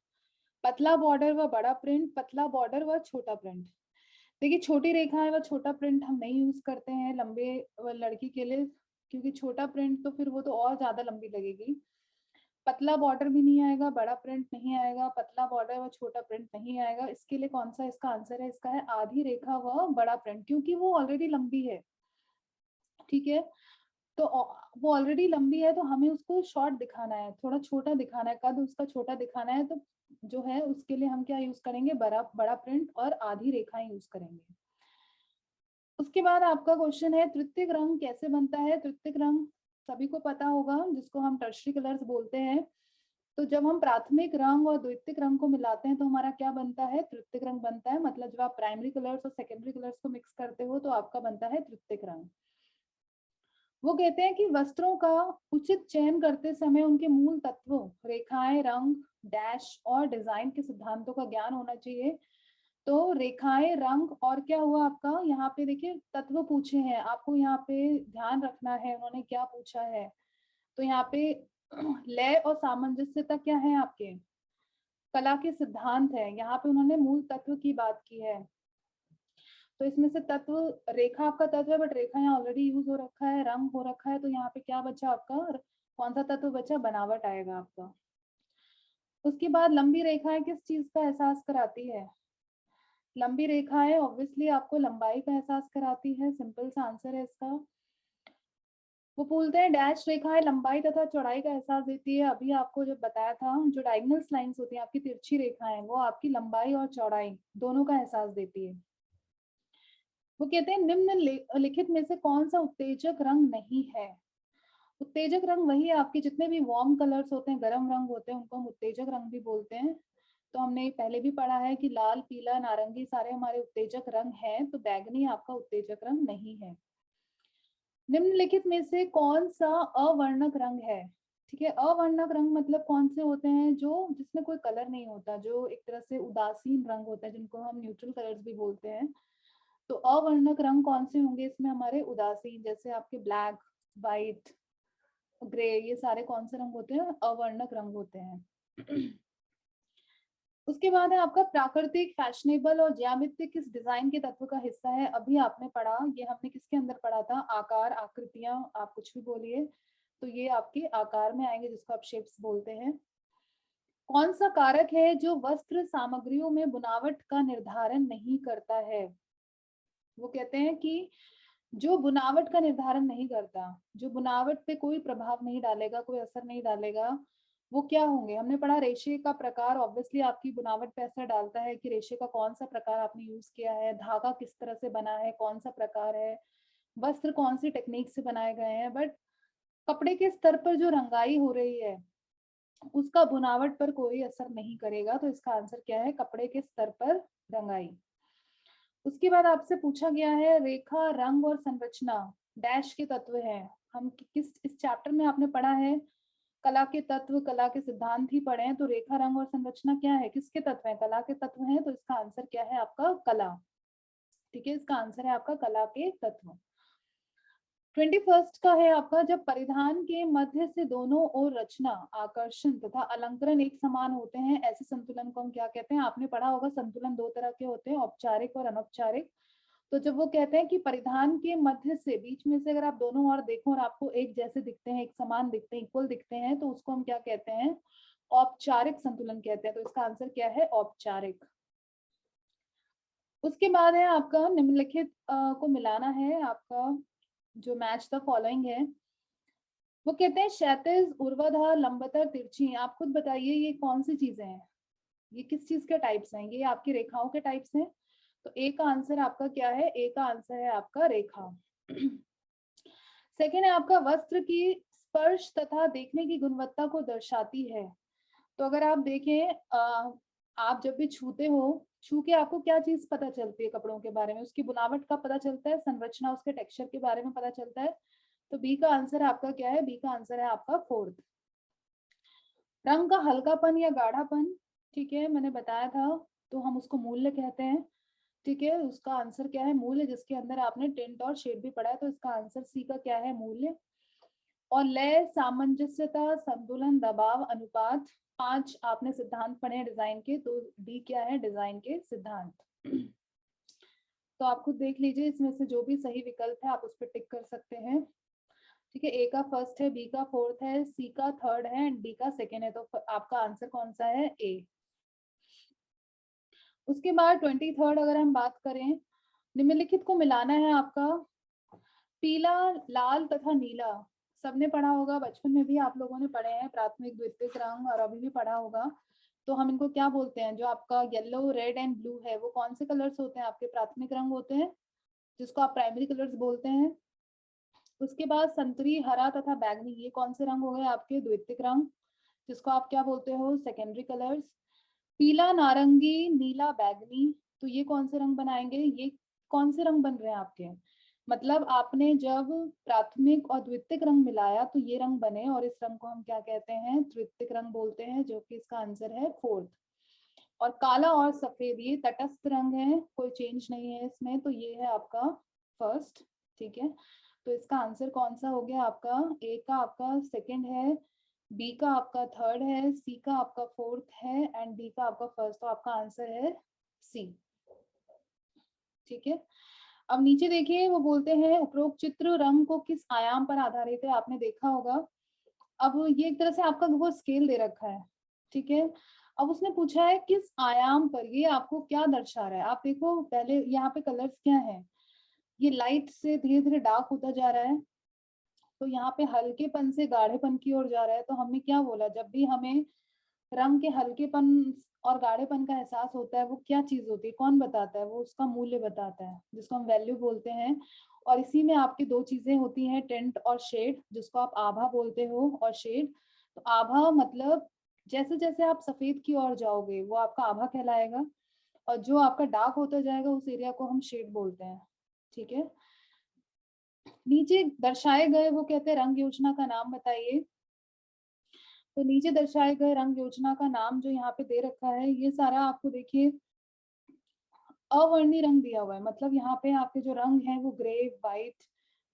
पतला बॉर्डर व बड़ा प्रिंट, पतला बॉर्डर व छोटा प्रिंट। देखिए, छोटी रेखा है व छोटा प्रिंट हम नहीं यूज करते हैं लंबे लड़की के लिए, क्योंकि छोटा प्रिंट तो फिर वो तो और ज्यादा लंबी लगेगी। पतला बॉर्डर भी नहीं आएगा, बड़ा प्रिंट नहीं आएगा, पतला बॉर्डर व छोटा प्रिंट नहीं आएगा। इसके लिए कौन सा इसका आंसर है? इसका है आधी रेखा व बड़ा प्रिंट, क्योंकि वो ऑलरेडी लंबी है। ठीक है, तो वो ऑलरेडी लंबी है तो हमें उसको शॉर्ट दिखाना है, थोड़ा छोटा दिखाना है, कद उसका छोटा दिखाना है, तो जो है उसके लिए हम क्या यूज करेंगे? बड़ा प्रिंट और आधी रेखाएं यूज करेंगे। उसके बाद आपका क्वेश्चन है, तृतीयक रंग कैसे बनता है? तृतीयक रंग सभी को पता होगा, जिसको हम टर्शरी कलर्स बोलते हैं। तो जब हम प्राथमिक रंग और द्वितीयक रंग को मिलाते हैं तो हमारा क्या बनता है? तृतीयक रंग बनता है। मतलब जब आप प्राइमरी कलर्स और सेकेंडरी कलर्स को मिक्स करते हो तो आपका बनता है तृतीयक रंग। वो कहते हैं कि वस्त्रों का उचित चयन करते समय उनके मूल तत्वों, रेखाएं, रंग, डैश और डिजाइन के सिद्धांतों का ज्ञान होना चाहिए। तो रेखाएं, रंग और क्या हुआ आपका? यहाँ पे देखिए तत्व पूछे हैं, आपको यहाँ पे ध्यान रखना है उन्होंने क्या पूछा है। तो यहाँ पे लय और सामंजस्यता क्या है आपके? कला के सिद्धांत है। यहाँ पे उन्होंने मूल तत्व की बात की है। तो इसमें से तत्व, रेखा आपका तत्व है, बट रेखा यहाँ ऑलरेडी यूज हो रखा है, रंग हो रखा है, तो यहाँ पे क्या बचा आपका? कौन सा तत्व बचा? बनावट आएगा आपका। उसके बाद लंबी रेखाएं किस चीज का एहसास कराती है? लंबी रेखाएं ऑब्वियसली आपको लंबाई का एहसास कराती है, सिंपल सा आंसर है इसका। वो बोलते हैं डैश रेखाएं लंबाई तथा चौड़ाई का एहसास देती है। अभी आपको जब बताया था, जो डायगोनल लाइंस होती हैं आपकी तिरछी रेखाएं, वो आपकी लंबाई और चौड़ाई दोनों का एहसास देती है। वो कहते हैं निम्न लिखित में से कौन सा उत्तेजक रंग नहीं है? उत्तेजक रंग वही है आपके जितने भी वार्म कलर्स होते हैं, गर्म रंग होते हैं, उनको हम उत्तेजक रंग भी बोलते हैं। तो हमने पहले भी पढ़ा है कि लाल, पीला, नारंगी सारे हमारे उत्तेजक रंग हैं, तो बैगनी आपका उत्तेजक रंग नहीं है। निम्नलिखित में से कौन सा अवर्णक रंग है? ठीक है। अवर्णक रंग मतलब कौन से होते हैं, जो जिसमें कोई कलर नहीं होता, जो एक तरह से उदासीन रंग होता है, जिनको हम न्यूट्रल कलर्स भी बोलते हैं। तो अवर्णक रंग कौन से होंगे इसमें हमारे, उदासीन, जैसे आपके ब्लैक, व्हाइट, ग्रे, ये सारे कौन से रंग होते हैं, अवर्णक रंग होते हैं। उसके बाद है आपका प्राकृतिक, फैशनेबल और ज्यामिति किस डिजाइन के तत्व का हिस्सा है। अभी आपने पढ़ा, ये हमने किसके अंदर पढ़ा था, आकार, आकृतियां, आप कुछ भी बोलिए, तो ये आपके आकार में आएंगे, जिसको आप शेप्स बोलते हैं। कौन सा कारक है जो वस्त्र सामग्रियों में बुनावट का निर्धारण नहीं करता है। वो कहते हैं कि जो बुनावट का निर्धारण नहीं करता, जो बुनावट पे कोई प्रभाव नहीं डालेगा, कोई असर नहीं डालेगा, वो क्या होंगे। हमने पढ़ा रेशे का प्रकार ऑब्वियसली आपकी बुनावट पे असर डालता है, कि रेशे का कौन सा प्रकार आपने यूज किया है, धागा किस तरह से बना है, कौन सा प्रकार है, वस्त्र कौन सी टेक्निक से बनाए गए हैं। बट कपड़े के स्तर पर जो रंगाई हो रही है, उसका बुनावट पर कोई असर नहीं करेगा। तो इसका आंसर क्या है, कपड़े के स्तर पर रंगाई। उसके बाद आपसे पूछा गया है रेखा, रंग और संरचना डैश के तत्व हैं। हम किस, इस चैप्टर में आपने पढ़ा है कला के तत्व, कला के सिद्धांत ही पढ़े हैं। तो रेखा, रंग और संरचना क्या है, किसके तत्व हैं, कला के तत्व हैं। तो इसका आंसर क्या है आपका, कला। ठीक है, इसका आंसर है आपका कला के तत्व। 21 का है आपका, जब परिधान के मध्य से दोनों ओर रचना, आकर्षण तथा अलंकरण एक समान होते हैं, ऐसे संतुलन को हम क्या कहते हैं। आपने पढ़ा होगा संतुलन दो तरह के होते हैं, औपचारिक और अनौपचारिक। तो जब वो कहते हैं कि परिधान के मध्य से, बीच में से अगर आप दोनों ओर देखो और आपको एक जैसे दिखते हैं, एक समान दिखते हैं, इक्वल दिखते हैं, तो उसको हम क्या कहते हैं, औपचारिक संतुलन कहते हैं। तो इसका आंसर क्या है, औपचारिक। उसके बाद है आपका निम्नलिखित को मिलाना है, आपका जो मैच द फॉलोइंग है। वो कहते हैं क्षैतिज, ऊर्ध्वाधर, लंबवतर, तिरछी। आप खुद बताइए ये कौन सी चीजें हैं, ये किस चीज के टाइप्स हैं, ये आपकी रेखाओं के टाइप्स हैं। तो ए का आंसर आपका क्या है, ए का आंसर है आपका रेखा। सेकेंड है आपका वस्त्र की स्पर्श तथा देखने की गुणवत्ता को दर्शाती है। तो अगर आप देखें, आप जब भी छूते हो, छू के आपको क्या चीज पता चलती है कपड़ों के बारे में, उसकी बुनावट का पता चलता है, संरचना, उसके टेक्सचर के बारे में पता चलता है। तो बी का आंसर आपका क्या है, बी का आंसर है आपका फोर्थ। रंग का हल्कापन या गाढ़ापन, ठीक है, मैंने बताया था, तो हम उसको मूल्य कहते हैं। ठीक है, उसका आंसर क्या है, मूल्य, जिसके अंदर आपने टिंट और शेड भी पढ़ा है। तो इसका आंसर सी का क्या है, मूल्य। और लय, सामंजस्यता, संतुलन, दबाव, अनुपात, 5 आपने सिद्धांत पढ़े हैं डिजाइन के। तो डी क्या है, डिजाइन के सिद्धांत। तो आप खुद देख लीजिए, इसमें से जो भी सही विकल्प है आप उस पर टिक कर सकते हैं। ठीक है, ए का फर्स्ट है, बी का फोर्थ है, सी का थर्ड है एंड डी का सेकेंड है। तो आपका आंसर कौन सा है, ए। उसके बाद 23 अगर हम बात करें, निम्नलिखित को मिलाना है आपका, पीला, लाल तथा नीला। सबने पढ़ा होगा, बचपन में भी आप लोगों ने पढ़े हैं, प्राथमिक, द्वितीयक रंग, और अभी भी पढ़ा होगा। तो हम इनको क्या बोलते हैं, जो आपका येलो, रेड एंड ब्लू है, वो कौन से कलर्स होते हैं, आपके प्राथमिक रंग होते हैं, जिसको आप प्राइमरी कलर्स बोलते हैं। उसके बाद संतरी, हरा तथा बैगनी, ये कौन से रंग हो गए आपके, द्वितीयक रंग, जिसको आप क्या बोलते हो, सेकेंडरी कलर्स। पीला, नारंगी, नीला, बैगनी, तो ये कौन से रंग बनाएंगे, ये कौन से रंग बन रहे हैं आपके, मतलब आपने जब प्राथमिक और द्वितीयक रंग मिलाया तो ये रंग बने, और इस रंग को हम क्या कहते हैं, तृतीयक रंग बोलते हैं, जो कि इसका आंसर है फोर्थ। और काला और सफेद, ये तटस्थ रंग है, कोई चेंज नहीं है इसमें, तो ये है आपका फर्स्ट। ठीक है, तो इसका आंसर कौन सा हो गया आपका, ए का आपका सेकंड है, बी का आपका थर्ड है, सी का आपका फोर्थ है एंड डी का आपका फर्स्ट। तो आपका आंसर है सी। ठीक है, अब नीचे देखिए, वो बोलते हैं उपरोक्त चित्र रंग को किस आयाम पर आधारित है, आपने देखा होगा। अब ये एक तरह से आपका वो स्केल दे रखा है। ठीक है, अब उसने पूछा है किस आयाम पर, ये आपको क्या दर्शा रहा है। आप देखो पहले यहाँ पे कलर्स क्या है, ये लाइट से धीरे धीरे डार्क होता जा रहा है, तो यहाँ पे हल्केपन से गाढ़ेपन की ओर जा रहा है। तो हमने क्या बोला, जब भी हमें रंग के हल्केपन और गाढ़ेपन का एहसास होता है, वो क्या चीज होती है, कौन बताता है, वो उसका मूल्य बताता है, जिसको हम वैल्यू बोलते हैं। और इसी में आपकी दो चीजें होती हैं, टिंट और शेड, जिसको आप आभा बोलते हो, और शेड। तो आभा मतलब जैसे जैसे आप सफेद की ओर जाओगे वो आपका आभा कहलाएगा, और जो आपका डार्क होता जाएगा उस एरिया को हम शेड बोलते हैं। ठीक है, नीचे दर्शाए गए वो कहते हैं रंग योजना का नाम बताइए। तो नीचे दर्शाए गए रंग योजना का नाम जो यहाँ पे दे रखा है, ये सारा आपको देखिए अवर्णी रंग दिया हुआ है, मतलब यहाँ पे आपके जो रंग है वो ग्रे, व्हाइट,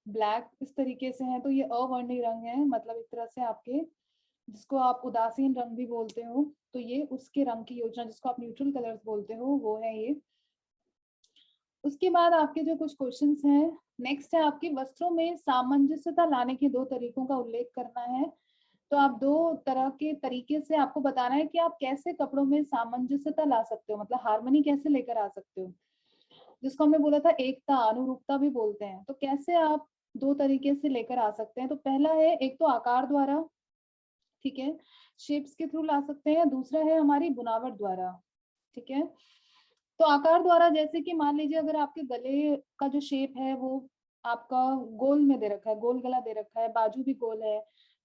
ब्लैक इस तरीके से है, तो ये अवर्णी रंग है, मतलब एक तरह से आपके, जिसको आप उदासीन रंग भी बोलते हो, तो ये उसके रंग की योजना, जिसको आप न्यूट्रल कलर्स बोलते हो, वो है ये। उसके बाद आपके जो कुछ क्वेश्चंस हैं, नेक्स्ट है आपके वस्त्रों में सामंजस्यता लाने के 2 तरीकों का उल्लेख करना है। तो आप 2 तरह के तरीके से आपको बताना है कि आप कैसे कपड़ों में सामंजस्यता ला सकते हो, मतलब हार्मनी कैसे लेकर आ सकते हो, जिसको हमने बोला था एकता, अनुरूपता भी बोलते हैं। तो कैसे आप 2 तरीके से लेकर आ सकते हैं, तो पहला है एक तो आकार द्वारा, ठीक है, शेप्स के थ्रू ला सकते हैं, दूसरा है हमारी बुनावट द्वारा, ठीक है। तो आकार द्वारा जैसे कि मान लीजिए अगर आपके गले का जो शेप है वो आपका गोल में दे रखा है, गोल गला दे रखा है, बाजू भी गोल है,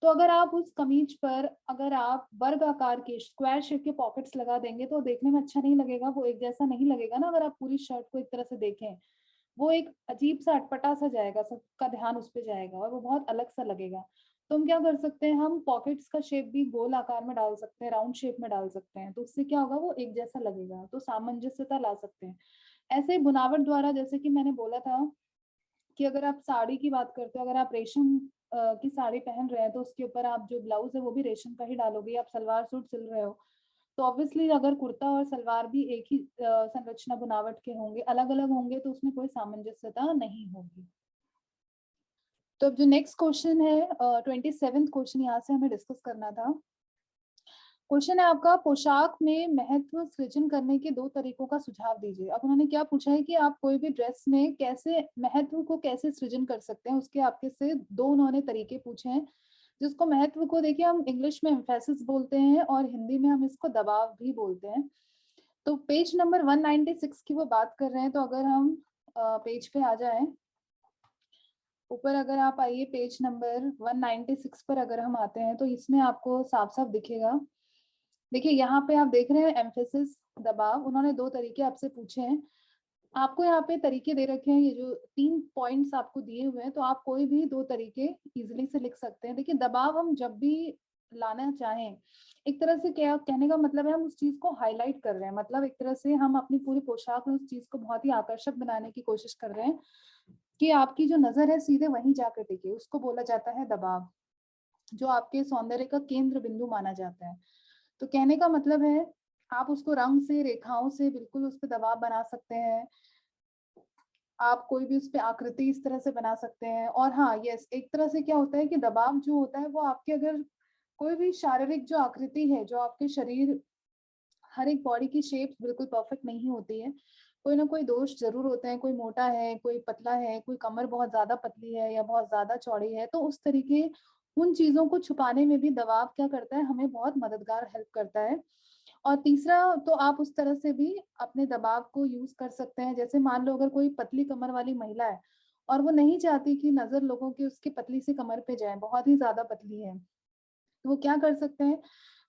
तो अगर आप उस कमीज पर अगर आप वर्ग आकार के स्क्वायर शेप के पॉकेट्स लगा देंगे तो देखने में अच्छा नहीं लगेगा, वो एक जैसा नहीं लगेगा ना। अगर आप पूरी शर्ट को एक तरह से देखें, वो एक अजीब सा अटपटा सा जाएगा, सबका ध्यान उस पे जाएगा और वो बहुत अलग सा लगेगा। तो हम क्या कर सकते हैं, हम पॉकेट्स का शेप भी गोल आकार में डाल सकते हैं, राउंड शेप में डाल सकते हैं, तो उससे क्या होगा, वो एक जैसा लगेगा, तो सामंजस्यता ला सकते हैं। ऐसे ही बुनावट द्वारा, जैसे कि मैंने बोला था कि अगर आप साड़ी की बात करते हो, अगर आप रेशम की साड़ी पहन रहे हैं तो उसके ऊपर आप जो ब्लाउज है वो भी रेशम का ही डालोगे, आप सलवार सूट सिल रहे हो तो ऑब्वियसली अगर कुर्ता और सलवार भी एक ही संरचना बुनावट के होंगे, अलग अलग होंगे, तो उसमें कोई सामंजस्यता नहीं होगी। तो अब जो नेक्स्ट क्वेश्चन है 27th क्वेश्चन यहाँ से हमें डिस्कस करना था। क्वेश्चन है आपका, पोशाक में महत्व सृजन करने के 2 तरीकों का सुझाव दीजिए। अब उन्होंने क्या पूछा है कि आप कोई भी ड्रेस में कैसे महत्व को कैसे सृजन कर सकते हैं, उसके आपके से 2 उन्होंने तरीके पूछे हैं। जिसको महत्व को देखिए हम इंग्लिश में एम्फेसिस बोलते हैं और हिंदी में हम इसको दबाव भी बोलते हैं। तो पेज नंबर 196 की वो बात कर रहे हैं, तो अगर हम पेज पे आ जाएं, ऊपर अगर आप आइए पेज नंबर 196 पर अगर हम आते हैं तो इसमें आपको साफ साफ दिखेगा। देखिए यहाँ पे आप देख रहे हैं एम्फेसिस, दबाव, उन्होंने 2 तरीके आपसे पूछे हैं। आपको यहाँ पे तरीके दे रखे हैं, ये जो 3 पॉइंट्स आपको दिए हुए हैं, तो आप कोई भी 2 तरीके इजीली से लिख सकते हैं। देखिए दबाव हम जब भी लाना चाहें, एक तरह से क्या कहने का मतलब है, हम उस चीज को हाईलाइट कर रहे हैं, मतलब एक तरह से हम अपनी पूरी पोशाक में उस चीज को बहुत ही आकर्षक बनाने की कोशिश कर रहे हैं कि आपकी जो नजर है सीधे वहीं जाकर टिके, उसको बोला जाता है दबाव, जो आपके सौंदर्य का केंद्र बिंदु माना जाता है। तो कहने का मतलब है आप उसको रंग से, रेखाओं से बिल्कुल उस पर दबाव बना सकते हैं, आप कोई भी उस पर आकृति इस तरह से बना सकते हैं। और हाँ यस, एक तरह से क्या होता है कि दबाव जो होता है वो आपके अगर कोई भी शारीरिक जो आकृति है, जो आपके शरीर, हर एक बॉडी की शेप बिल्कुल परफेक्ट नहीं होती है, कोई ना कोई दोष जरूर होते हैं, कोई मोटा है, कोई पतला है, कोई कमर बहुत ज्यादा पतली है या बहुत ज्यादा चौड़ी है, तो उस तरीके उन चीजों को छुपाने में भी दबाव क्या करता है, हमें बहुत मददगार हेल्प करता है। और तीसरा, तो आप उस तरह से भी अपने दबाव को यूज कर सकते हैं, जैसे मान लो अगर कोई पतली कमर वाली महिला है और वो नहीं चाहती कि नजर लोगों की उसकी पतली सी कमर पे जाए, बहुत ही ज्यादा पतली है, तो वो क्या कर सकते हैं,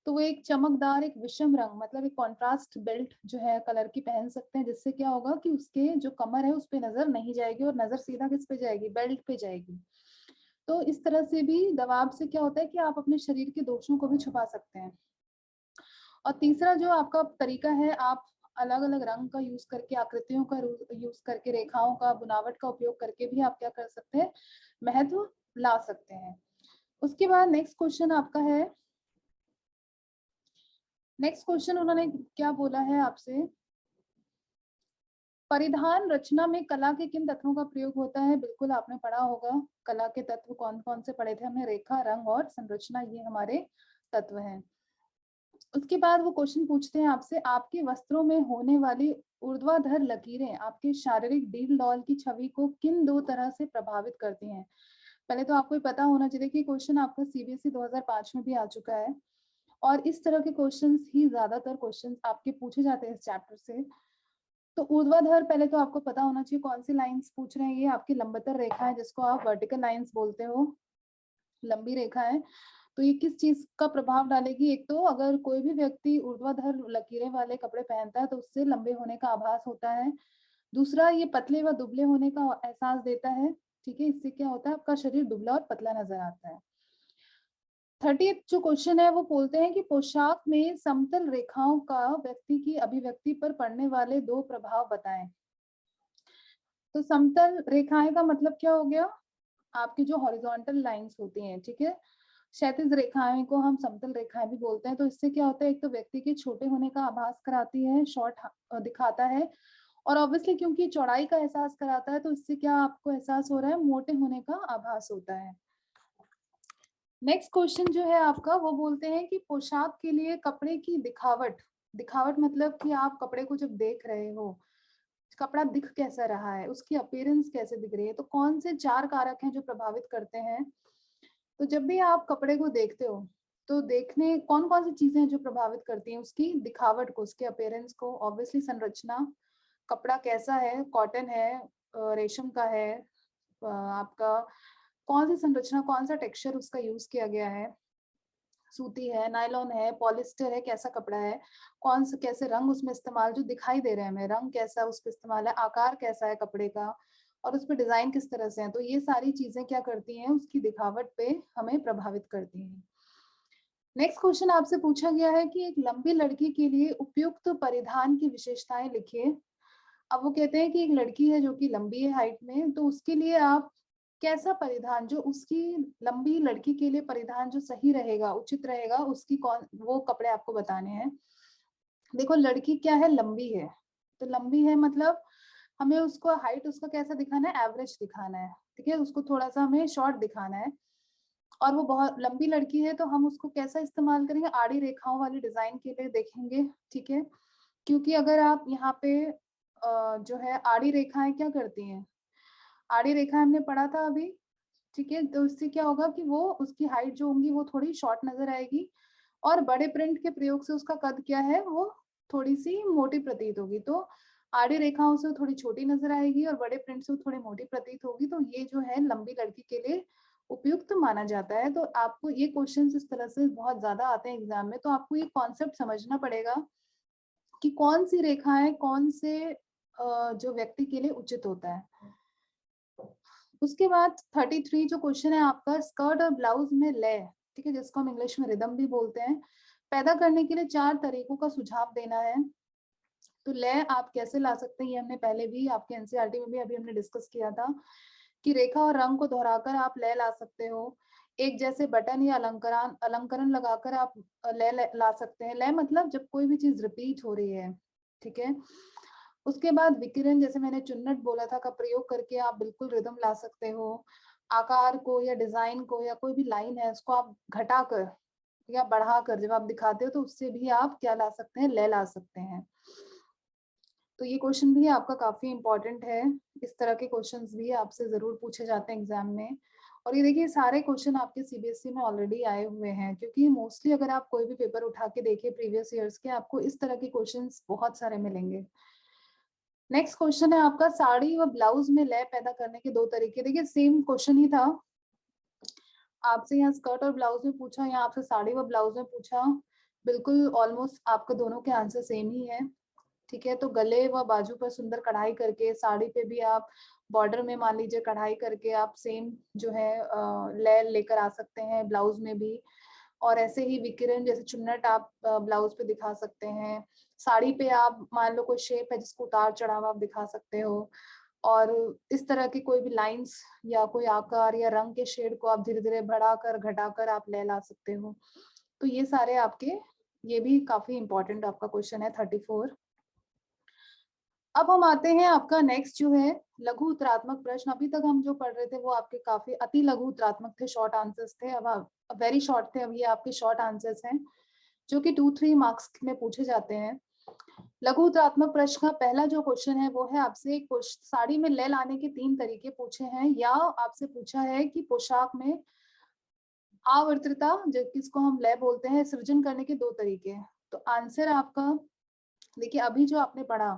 तो वो एक चमकदार, एक विषम रंग, मतलब एक कॉन्ट्रास्ट बेल्ट जो है कलर की पहन सकते हैं, जिससे क्या होगा कि उसके जो कमर है उस पे नजर नहीं जाएगी और नजर सीधा किस पे जाएगी, बेल्ट पे जाएगी। तो इस तरह से भी दबाव से क्या होता है कि आप अपने शरीर के दोषों को भी छुपा सकते हैं। और तीसरा जो आपका तरीका है, आप अलग अलग रंग का यूज करके, आकृतियों का यूज करके, रेखाओं का, बुनावट का उपयोग करके भी आप क्या कर सकते हैं, महत्व ला सकते हैं। उसके बाद नेक्स्ट क्वेश्चन आपका है, नेक्स्ट क्वेश्चन उन्होंने क्या बोला है आपसे, परिधान रचना में कला के किन तत्वों का प्रयोग होता है। बिल्कुल आपने पढ़ा होगा, कला के तत्व कौन कौन से पढ़े थे हमने, रेखा, रंग और संरचना, ये हमारे तत्व हैं। उसके बाद वो क्वेश्चन पूछते हैं आपसे, आपके वस्त्रों में होने वाली ऊर्ध्वाधर लकीरें आपके शारीरिक डील डॉल की छवि को किन 2 तरह से प्रभावित करती हैं। पहले तो आपको पता होना चाहिए कि क्वेश्चन आपका सीबीएसई 2005 में भी आ चुका है और इस तरह के क्वेश्चंस ही ज्यादातर क्वेश्चंस आपके पूछे जाते हैं इस चैप्टर से। तो ऊर्ध्वाधर पहले तो आपको पता होना चाहिए कौन सी लाइंस पूछ रहे हैं, ये आपकी लंबवतर रेखा है जिसको आप वर्टिकल लाइंस बोलते हो, लंबी रेखा है। तो ये किस चीज का प्रभाव डालेगी, एक तो अगर कोई भी व्यक्ति ऊर्ध्वाधर लकीरें वाले कपड़े पहनता है तो उससे लंबे होने का आभास होता है। दूसरा, ये पतले व दुबले होने का एहसास देता है, ठीक है, इससे क्या होता है आपका शरीर दुबला और पतला नजर आता है। 30th जो क्वेश्चन है वो बोलते हैं कि पोशाक में समतल रेखाओं का व्यक्ति की अभिव्यक्ति पर पड़ने वाले 2 प्रभाव बताएं। तो समतल रेखाएं का मतलब क्या हो गया, आपकी जो हॉरिजॉन्टल लाइंस होती हैं, ठीक है, क्षैतिज रेखाएं को हम समतल रेखाएं भी बोलते हैं। तो इससे क्या होता है, एक तो व्यक्ति के छोटे होने का आभास कराती है, शॉर्ट दिखाता है, और ऑब्वियसली क्योंकि चौड़ाई का एहसास कराता है तो इससे क्या आपको एहसास हो रहा है, मोटे होने का आभास होता है। नेक्स्ट क्वेश्चन जो है आपका वो बोलते हैं कि पोशाक के लिए कपड़े की दिखावट, दिखावट मतलब कि आप कपड़े को जब देख रहे हो, कपड़ा दिख कैसा रहा है, उसकी अपीयरेंस कैसे दिख रही है, तो कौन से 4 कारक हैं जो प्रभावित करते हैं। तो जब भी आप कपड़े को देखते हो तो देखने कौन कौन सी चीजें हैं जो प्रभावित करती हैं उसकी दिखावट को, उसके अपीयरेंस को। ऑब्वियसली संरचना, कपड़ा कैसा है, कॉटन है, रेशम का है, आपका कौन सी संरचना, कौन सा टेक्सचर उसका यूज किया गया है, सूती है, नायलॉन है, पॉलिस्टर है, कैसा कपड़ा है, कौन से कैसे रंग उसमें इस्तेमाल जो दिखाई दे रहे हैं हमें, रंग कैसा उस पर इस्तेमाल है, आकार कैसा है कपड़े का, और उस पर डिजाइन किस तरह से है। तो ये सारी चीजें क्या करती हैं, उसकी दिखावट पे हमें प्रभावित करती हैं। नेक्स्ट क्वेश्चन आपसे पूछा गया है कि एक लंबी लड़की के लिए उपयुक्त परिधान की विशेषताएं लिखिए। अब वो कहते हैं कि एक लड़की है जो कि लंबी है हाइट में, तो उसके लिए आप कैसा परिधान, जो उसकी लंबी लड़की के लिए परिधान जो सही रहेगा, उचित रहेगा, उसकी कौन वो कपड़े आपको बताने हैं। देखो लड़की क्या है, लंबी है, तो लंबी है मतलब हमें उसको हाइट उसका कैसा दिखाना है, एवरेज दिखाना है, ठीक है, उसको थोड़ा सा हमें शॉर्ट दिखाना है। और वो बहुत लंबी लड़की है तो हम उसको कैसा इस्तेमाल करेंगे, आड़ी रेखाओं वाली डिजाइन के लिए देखेंगे, ठीक है, क्योंकि अगर आप यहाँ पे जो है आड़ी रेखाएं क्या करती हैं, आड़ी रेखाएं हमने पढ़ा था अभी, ठीक है, तो इससे क्या होगा कि वो उसकी हाइट जो होंगी वो थोड़ी शॉर्ट नजर आएगी, और बड़े प्रिंट के प्रयोग से उसका कद क्या है, वो थोड़ी सी मोटी प्रतीत होगी। तो आड़ी रेखाओं से थोड़ी छोटी नजर आएगी और बड़े प्रिंट से थोड़ी मोटी प्रतीत होगी। तो ये जो है लंबी लड़की के लिए उपयुक्त माना जाता है। तो आपको ये क्वेश्चन इस तरह से बहुत ज्यादा आते हैं एग्जाम में, तो आपको ये कॉन्सेप्ट समझना पड़ेगा कि कौन सी रेखाएं कौन से जो व्यक्ति के लिए उचित होता है। उसके बाद 33 जो क्वेश्चन है आपका, स्कर्ट और ब्लाउज में लय, ठीक है, जिसको हम इंग्लिश में रिदम भी बोलते हैं, पैदा करने के लिए 4 तरीकों का सुझाव देना है। तो लय आप कैसे ला सकते हैं, ये हमने पहले भी आपके एनसीईआरटी में भी अभी हमने डिस्कस किया था कि रेखा और रंग को दोहराकर आप लय ला सकते हो। एक जैसे बटन या अलंकरण अलंकरण लगाकर आप लय ला सकते हैं। लय मतलब जब कोई भी चीज रिपीट हो रही है, ठीक है। उसके बाद विकिरण, जैसे मैंने चुन्नट बोला था, का प्रयोग करके आप बिल्कुल रिदम ला सकते हो। आकार को या डिजाइन को या कोई भी लाइन है उसको आप घटाकर या बढ़ाकर जब आप दिखाते हो तो उससे भी आप क्या ला सकते हैं, लय ला सकते हैं। तो ये क्वेश्चन भी आपका काफी इंपॉर्टेंट है। इस तरह के क्वेश्चंस भी आपसे जरूर पूछे जाते हैं एग्जाम में। और ये देखिए सारे क्वेश्चन आपके सीबीएसई में ऑलरेडी आए हुए हैं, क्योंकि मोस्टली अगर आप कोई भी पेपर उठा के देखिए प्रीवियस ईयर्स के, आपको इस तरह के क्वेश्चंस बहुत सारे मिलेंगे। नेक्स्ट क्वेश्चन है आपका, साड़ी व ब्लाउज में लय पैदा करने के 2 तरीके। देखिए सेम क्वेश्चन ही था, आपसे यहाँ स्कर्ट और ब्लाउज में पूछा, यहाँ आपसे साड़ी व ब्लाउज में पूछा, बिल्कुल ऑलमोस्ट आपका दोनों के आंसर सेम ही है, ठीक है। तो गले व बाजू पर सुंदर कढ़ाई करके, साड़ी पे भी आप बॉर्डर में मान लीजिए कढ़ाई करके आप सेम जो है लय लेकर आ सकते हैं ब्लाउज में भी। और ऐसे ही विकिरण जैसे चुन्नट आप ब्लाउज पे दिखा सकते हैं। साड़ी पे आप मान लो कोई शेप है जिसको उतार चढ़ाव आप दिखा सकते हो। और इस तरह की कोई भी लाइंस या कोई आकार या रंग के शेड को आप धीरे धीरे बढ़ाकर घटाकर आप ले ला सकते हो। तो ये सारे आपके, ये भी काफी इंपॉर्टेंट आपका क्वेश्चन है 34। अब हम आते हैं आपका नेक्स्ट जो है लघु उत्तरात्मक प्रश्न। अभी तक हम जो पढ़ रहे थे वो आपके काफी अति लघु उत्तरात्मक थे, शॉर्ट आंसर्स थे। अब वेरी शॉर्ट थे, अब ये आपके शॉर्ट आंसर्स हैं जो कि 2-3 मार्क्स में पूछे जाते हैं। लघु उत्तरात्मक प्रश्न का पहला जो क्वेश्चन है वो है आपसे, साड़ी में लय लाने के 3 तरीके पूछे हैं, या आपसे पूछा है कि पोशाक में आवर्तता जिसको हम लय बोलते हैं सृजन करने के 2 तरीके। तो आंसर आपका देखिए, अभी जो आपने पढ़ा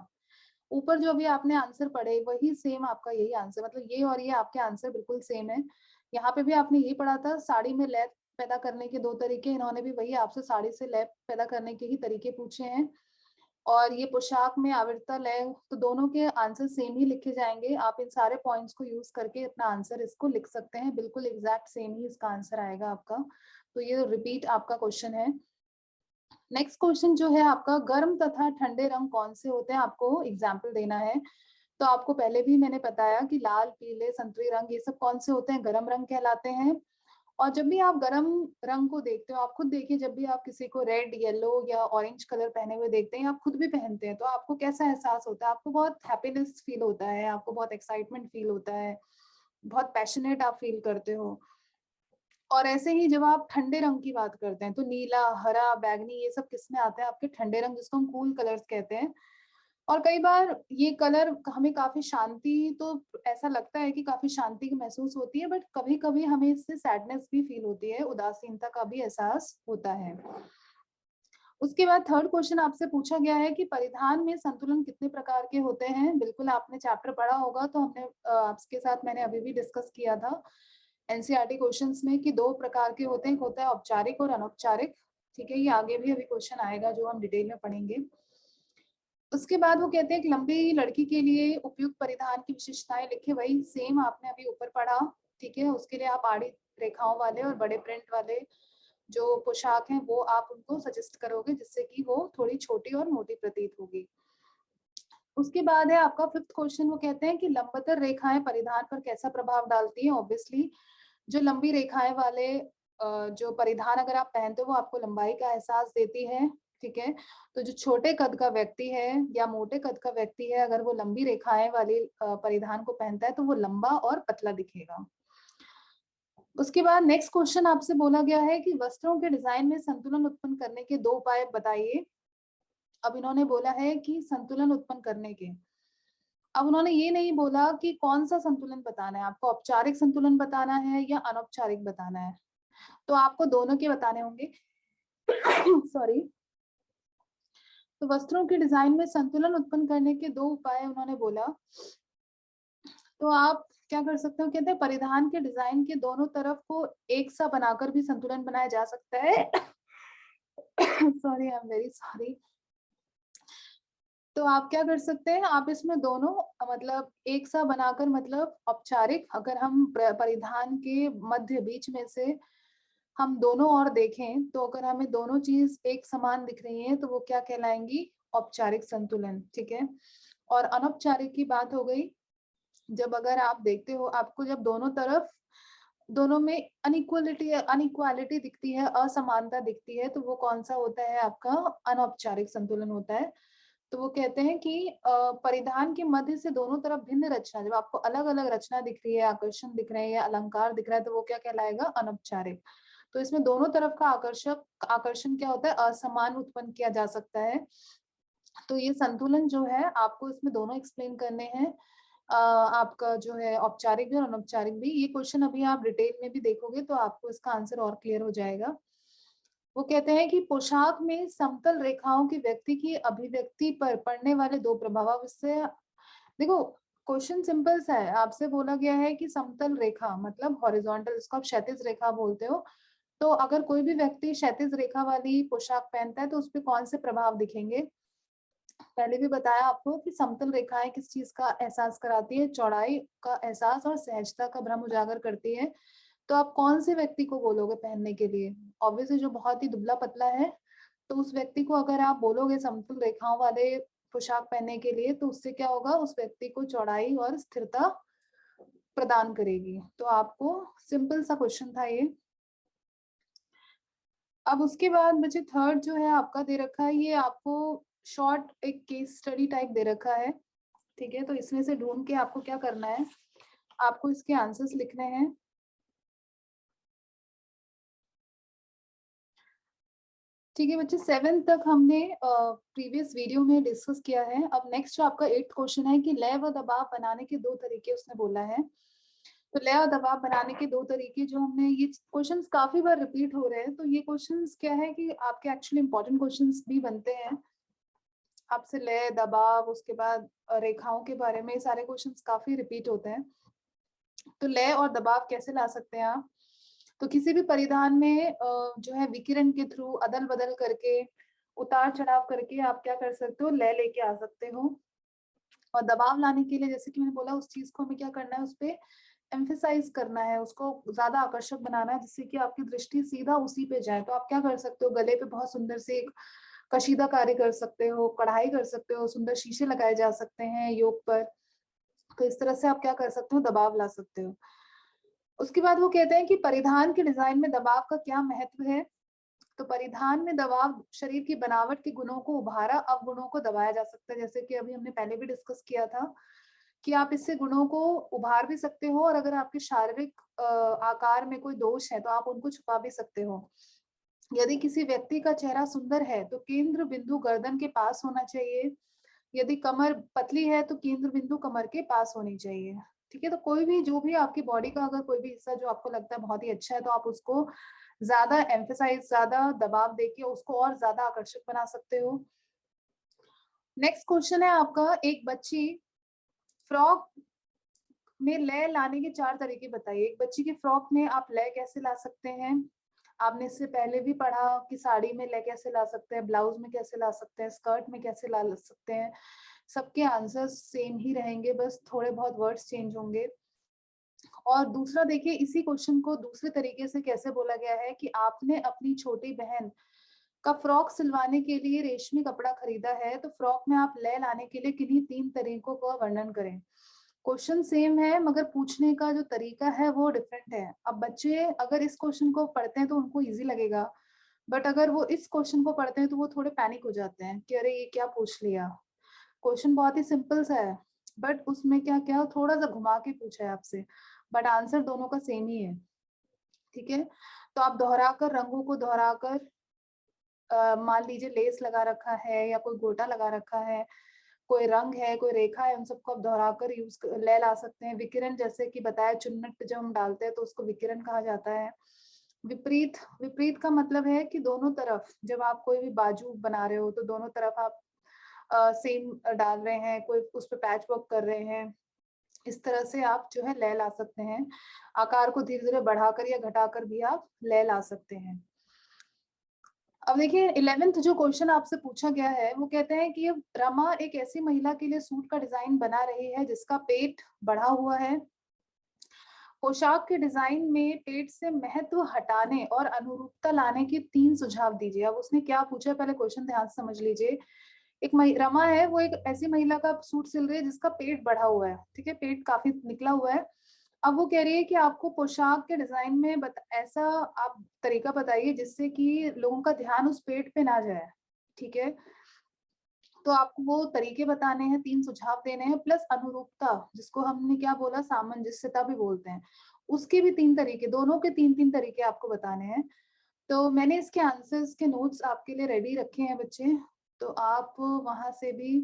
ऊपर जो भी आपने आंसर पढ़े वही सेम आपका यही आंसर, मतलब ये और ये आपके आंसर बिल्कुल सेम है। यहाँ पे भी आपने ये पढ़ा था साड़ी में लय पैदा करने के 2 तरीके, इन्होंने भी वही आपसे साड़ी से लय पैदा करने के ही तरीके पूछे हैं। और ये पोशाक में आवर्तता लय, तो दोनों के आंसर सेम ही लिखे जाएंगे। आप इन सारे पॉइंट्स को यूज करके अपना आंसर इसको लिख सकते हैं, बिल्कुल एग्जैक्ट सेम ही इसका आंसर आएगा आपका। तो ये रिपीट आपका क्वेश्चन है। नेक्स्ट क्वेश्चन जो है आपका, गर्म तथा ठंडे रंग कौन से होते हैं, आपको एग्जाम्पल देना है। तो आपको पहले भी मैंने बताया कि लाल, पीले, संतरी रंग ये सब कौन से होते हैं, गर्म रंग कहलाते हैं। और जब भी आप गर्म रंग को देखते हो, आप खुद देखिए, जब भी आप किसी को रेड, येलो या ऑरेंज कलर पहने हुए देखते हैं, आप खुद भी पहनते हैं, तो आपको कैसा एहसास होता है? आपको बहुत हैप्पीनेस फील होता है, आपको बहुत एक्साइटमेंट फील होता है, बहुत पैशनेट आप फील करते हो। और ऐसे ही जब आप ठंडे रंग की बात करते हैं, तो नीला, हरा, बैगनी ये सब किस में आते हैं? आपके ठंडे रंग, जिसको हम कूल कलर्स कहते हैं। और कई बार ये कलर हमें काफी शांति, तो ऐसा लगता है कि काफी शांति की महसूस होती है, बट कभी कभी हमें इससे सैडनेस भी फील होती है, उदासीनता का भी एहसास होता है। उसके बाद थर्ड क्वेश्चन आपसे पूछा गया है कि परिधान में संतुलन कितने प्रकार के होते हैं। बिल्कुल आपने चैप्टर पढ़ा होगा, तो हमने आपके साथ मैंने अभी भी डिस्कस किया था एनसीईआरटी क्वेश्चंस में कि 2 प्रकार के होते हैं, एक होता है औपचारिक और अनौपचारिक। ठीक है, ये आगे भी अभी क्वेश्चन आएगा जो हम डिटेल में पढ़ेंगे। उसके बाद वो कहते हैं कि लंबी लड़की के लिए उपयुक्त परिधान की विशेषताएं लिखे। वही सेम आपने अभी ऊपर पढ़ा। ठीक है, उसके लिए आप आड़ी रेखाओं वाले और बड़े प्रिंट वाले जो पोशाक हैं वो आप उनको सजेस्ट करोगे, जिससे कि वो थोड़ी छोटी और मोटी प्रतीत होगी। उसके बाद है आपका फिफ्थ क्वेश्चन, वो कहते हैं कि लंबतर रेखाएं परिधान पर कैसा प्रभाव डालती हैं। ऑब्वियसली जो लंबी रेखाएं वाले जो परिधान अगर आप पहनते हो वो आपको लंबाई का एहसास देती है। ठीक है, तो जो छोटे कद का व्यक्ति है या मोटे कद का व्यक्ति है, अगर वो लंबी रेखाएं वाली परिधान को पहनता है तो वो लंबा और पतला दिखेगा। उसके बाद नेक्स्ट क्वेश्चन आपसे बोला गया है कि वस्त्रों के डिजाइन में संतुलन उत्पन्न करने के 2 उपाय बताइए। अब इन्होंने बोला है कि संतुलन उत्पन्न करने के, अब उन्होंने ये नहीं बोला कि कौन सा संतुलन बताना है, आपको औपचारिक संतुलन बताना है या अनौपचारिक बताना है, तो आपको दोनों के बताने होंगे। सॉरी। तो वस्त्रों के डिजाइन में संतुलन उत्पन्न करने के 2 उपाय उन्होंने बोला। तो आप क्या कर सकते हो, कहते हैं परिधान के डिजाइन के दोनों तरफ को एक सा बनाकर भी संतुलन बनाया जा सकता है। Sorry, I am very sorry. तो आप क्या कर सकते हैं, आप इसमें दोनों मतलब एक सा बनाकर, मतलब औपचारिक, अगर हम परिधान के मध्य बीच में से हम दोनों और देखें, तो अगर हमें दोनों चीज एक समान दिख रही है तो वो क्या कहलाएंगी, औपचारिक संतुलन। ठीक है, और अनौपचारिक की बात हो गई जब अगर आप देखते हो, आपको जब दोनों तरफ, दोनों में अनइक्वालिटी दिखती है, असमानता दिखती है, तो वो कौन सा होता है, आपका अनौपचारिक संतुलन होता है। तो वो कहते हैं कि परिधान के मध्य से दोनों तरफ भिन्न रचना, जब आपको अलग अलग रचना दिख रही है, आकर्षण दिख रहे हैं या अलंकार दिख रहा है, तो वो क्या कहलाएगा, अनौपचारिक। तो इसमें दोनों तरफ का आकर्षण क्या होता है, असमान उत्पन्न किया जा सकता है। तो ये संतुलन जो है आपको इसमें दोनों एक्सप्लेन करने हैं, आपका जो है औपचारिक भी और अनौपचारिक भी। ये क्वेश्चन अभी आप डिटेल में भी देखोगे तो आपको इसका आंसर और क्लियर हो जाएगा। वो कहते हैं कि पोशाक में समतल रेखाओं की व्यक्ति की अभिव्यक्ति पर पड़ने वाले 2 प्रभाव। अब इससे देखो, क्वेश्चन सिंपल सा है, आपसे बोला गया है कि समतल रेखा मतलब हॉरिजॉन्टल, इसको आप क्षैतिज रेखा बोलते हो। तो अगर कोई भी व्यक्ति क्षैतिज रेखा वाली पोशाक पहनता है तो उस पर कौन से प्रभाव दिखेंगे। पहले भी बताया आपको कि समतल रेखाएं किस चीज का एहसास कराती है, चौड़ाई का एहसास और सहजता का भ्रम उजागर करती है। तो आप कौन से व्यक्ति को बोलोगे पहनने के लिए, ऑब्वियसली जो बहुत ही दुबला पतला है, तो उस व्यक्ति को अगर आप बोलोगे समतल रेखाओं वाले पोशाक पहनने के लिए, तो उससे क्या होगा, उस व्यक्ति को चौड़ाई और स्थिरता प्रदान करेगी। तो आपको सिंपल सा क्वेश्चन था ये। अब उसके बाद बच्चे थर्ड जो है आपका दे रखा है, ये आपको शॉर्ट एक केस स्टडी टाइप दे रखा है। ठीक है, तो इसमें से ढूंढ के आपको क्या करना है, आपको इसके आंसर्स लिखने हैं। ठीक है बच्चे, 7 तक हमने प्रीवियस वीडियो में डिस्कस किया है। अब नेक्स्ट जो आपका 8th क्वेश्चन है कि लय व दबाव बनाने के 2 तरीके उसने बोला है। तो लय और दबाव बनाने के 2 तरीके जो हमने, ये क्वेश्चंस काफी बार रिपीट हो रहे हैं, तो ये क्वेश्चंस क्या है कि आपके एक्चुअली इंपॉर्टेंट क्वेश्चंस भी बनते हैं। आपसे लय, दबाव, उसके बाद रेखाओं के बारे में सारे क्वेश्चंस काफी रिपीट होते हैं। तो लय और दबाव कैसे ला सकते हैं आप, तो किसी भी परिधान में जो है विकिरण के थ्रू अदल बदल करके, उतार चढ़ाव करके आप क्या कर सकते हो, लय लेके आ सकते हो। और दबाव लाने के लिए जैसे कि मैंने बोला, उस चीज को हमें क्या करना है, उस पर एम्फेसाइज करना है, उसको ज्यादा आकर्षक बनाना है जिससे कि आपकी दृष्टि सीधा उसी पे जाए। तो आप क्या कर सकते हो, गले पे बहुत सुंदर से एक कशीदाकारी कर सकते हो, कढ़ाई कर सकते हो, सुंदर शीशे लगाए जा सकते हैं योग पर। तो इस तरह से आप क्या कर सकते हो, दबाव ला सकते हो। उसके बाद वो कहते हैं कि परिधान के डिजाइन में दबाव का क्या महत्व है। तो परिधान में दबाव शरीर की बनावट के गुणों को उभारा अवगुणों को दबाया जा सकता है, जैसे कि अभी हमने पहले भी डिस्कस किया था कि आप इससे गुणों को उभार भी सकते हो, और अगर आपके शारीरिक आकार में कोई दोष है तो आप उनको छुपा भी सकते हो। यदि किसी व्यक्ति का चेहरा सुंदर है तो केंद्र बिंदु गर्दन के पास होना चाहिए। यदि कमर पतली है तो केंद्र बिंदु कमर के पास होनी चाहिए। ठीक है, तो कोई भी जो भी आपकी बॉडी का अगर कोई भी हिस्सा जो आपको लगता है बहुत ही अच्छा है तो आप उसको ज्यादा एम्फेसाइज, ज्यादा दबाव देके उसको और ज्यादा आकर्षक बना सकते हो। नेक्स्ट क्वेश्चन है आपका, एक बच्ची फ्रॉक में लय लाने के 4 तरीके बताइए। एक बच्ची के फ्रॉक में आप लय कैसे ला सकते हैं। आपने इससे पहले भी पढ़ा कि साड़ी में लय कैसे ला सकते हैं, ब्लाउज में कैसे ला सकते हैं, स्कर्ट में कैसे ला सकते हैं। सबके आंसर्स सेम ही रहेंगे, बस थोड़े बहुत वर्ड्स चेंज होंगे। और दूसरा देखिए, इसी क्वेश्चन को दूसरे तरीके से कैसे बोला गया है कि आपने अपनी छोटी बहन का फ्रॉक सिलवाने के लिए रेशमी कपड़ा खरीदा है, तो फ्रॉक में आप लय लाने के लिए किन्हीं 3 तरीकों का वर्णन करें। क्वेश्चन सेम है मगर पूछने का जो तरीका है वो डिफरेंट है। अब बच्चे अगर इस क्वेश्चन को पढ़ते हैं तो उनको इजी लगेगा, बट अगर वो इस क्वेश्चन को पढ़ते हैं तो वो थोड़े पैनिक हो जाते हैं कि अरे ये क्या पूछ लिया। क्वेश्चन बहुत ही सिंपल सा है, बट उसमें क्या क्या थोड़ा सा घुमा के पूछा है आपसे, बट आंसर दोनों का सेम ही है। ठीक है, तो आप दोहराकर, रंगों को दोहराकर, मान लीजिए लेस लगा रखा है या कोई गोटा लगा रखा है, कोई रंग है, कोई रेखा है, उन सबको आप दोहराकर ले ला सकते हैं। विकिरण, जैसे कि बताया, चुन्नट जब हम डालते हैं तो उसको विकिरण कहा जाता है। विपरीत, विपरीत का मतलब है कि दोनों तरफ, जब आप कोई भी बाजू बना रहे हो तो दोनों तरफ आप सेम डाल रहे हैं, कोई उस पर पैच वर्क कर रहे हैं, इस तरह से आप जो है लय ला सकते हैं। आकार को धीरे धीरे बढ़ाकर या घटाकर भी आप लय ला सकते हैं। अब देखिए 11th जो क्वेश्चन आपसे पूछा गया है वो कहते हैं कि रमा एक ऐसी महिला के लिए सूट का डिजाइन बना रही है जिसका पेट बढ़ा हुआ है। पोशाक के डिजाइन में पेट से महत्व हटाने और अनुरूपता लाने के 3 सुझाव दीजिए। अब उसने क्या पूछा है, पहले क्वेश्चन ध्यान से समझ लीजिए। एक रमा है, वो एक ऐसी महिला का सूट सिल रही है जिसका पेट बढ़ा हुआ है। ठीक है, पेट काफी निकला हुआ है। अब वो कह रही है कि आपको पोशाक के डिजाइन में ऐसा आप तरीका बताइए जिससे कि लोगों का ध्यान उस पेट पे ना जाए। ठीक है, तो आपको वो तरीके बताने हैं, 3 सुझाव देने हैं, प्लस अनुरूपता, जिसको हमने क्या बोला, सामंजस्यता भी बोलते हैं, उसके भी 3 तरीके, दोनों के 3-3 तरीके आपको बताने हैं। तो मैंने इसके आंसर्स के नोट्स आपके लिए रेडी रखे हैं बच्चे, तो आप वहां से भी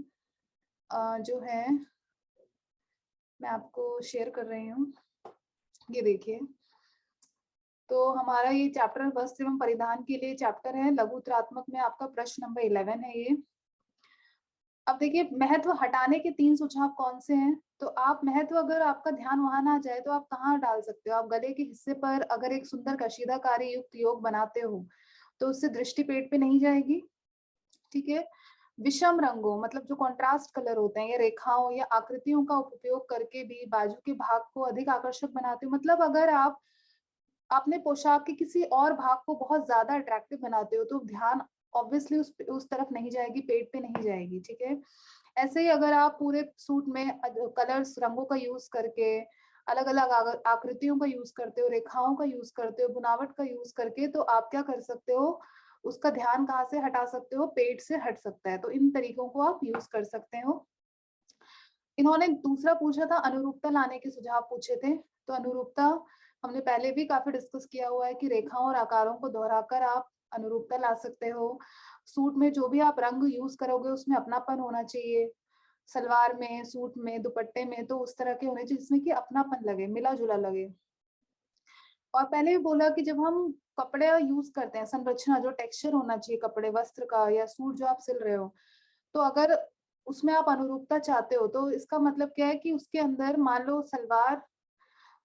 जो है मैं आपको शेयर कर रही हूँ, ये देखिए। तो हमारा ये चैप्टर वस्त्र एवं परिधान के लिए चैप्टर है, लघु उत्तरात्मक में आपका प्रश्न नंबर 11 है ये। अब देखिए, महत्व हटाने के 3 सुझाव कौन से हैं। तो आप महत्व, अगर आपका ध्यान वहां ना जाए तो आप कहाँ डाल सकते हो, आप गले के हिस्से पर अगर एक सुंदर कशीदाकारी युक्त योग बनाते हो तो उससे दृष्टि पेट पे नहीं जाएगी। ठीक है, विषम रंगों, मतलब जो कॉन्ट्रास्ट कलर होते हैं, या रेखाओं या आकृतियों का उपयोग करके भी बाजू के भाग को अधिक आकर्षक बनाते हो। मतलब अगर आप अपने पोशाक के किसी और भाग को बहुत ज्यादा अट्रैक्टिव बनाते हो तो ध्यान ऑब्वियसली उस तरफ नहीं जाएगी, पेट पे नहीं जाएगी। ठीक है, ऐसे ही अगर आप पूरे सूट में कलर्स, रंगों का यूज करके, अलग अलग आकृतियों का यूज करते हो, रेखाओं का यूज करते हो, बुनावट का यूज करके, तो आप क्या कर सकते हो, उसका ध्यान कहाँ से हटा सकते हो, पेट से हट सकता है। तो इन तरीकों को आप यूज कर सकते हो। इन्होंने दूसरा पूछा था, अनुरूपता लाने के सुझाव पूछे थे। तो अनुरूपता हमने पहले भी काफी डिस्कस किया हुआ है कि रेखाओं और आकारों को दोहराकर आप अनुरूपता ला सकते हो। सूट में जो भी आप रंग यूज करोगे उसमें अपनापन होना चाहिए। सलवार में, सूट में, दुपट्टे में तो उस तरह के होने चाहिए जिसमें कि अपनापन लगे, मिला जुला लगे। और पहले भी बोला कि जब हम कपड़े यूज करते हैं, संरचना, जो टेक्सचर होना चाहिए कपड़े, वस्त्र का या सूट जो आप सिल रहे हो, तो अगर उसमें आप अनुरूपता चाहते हो तो इसका मतलब क्या है कि उसके अंदर मान लो सलवार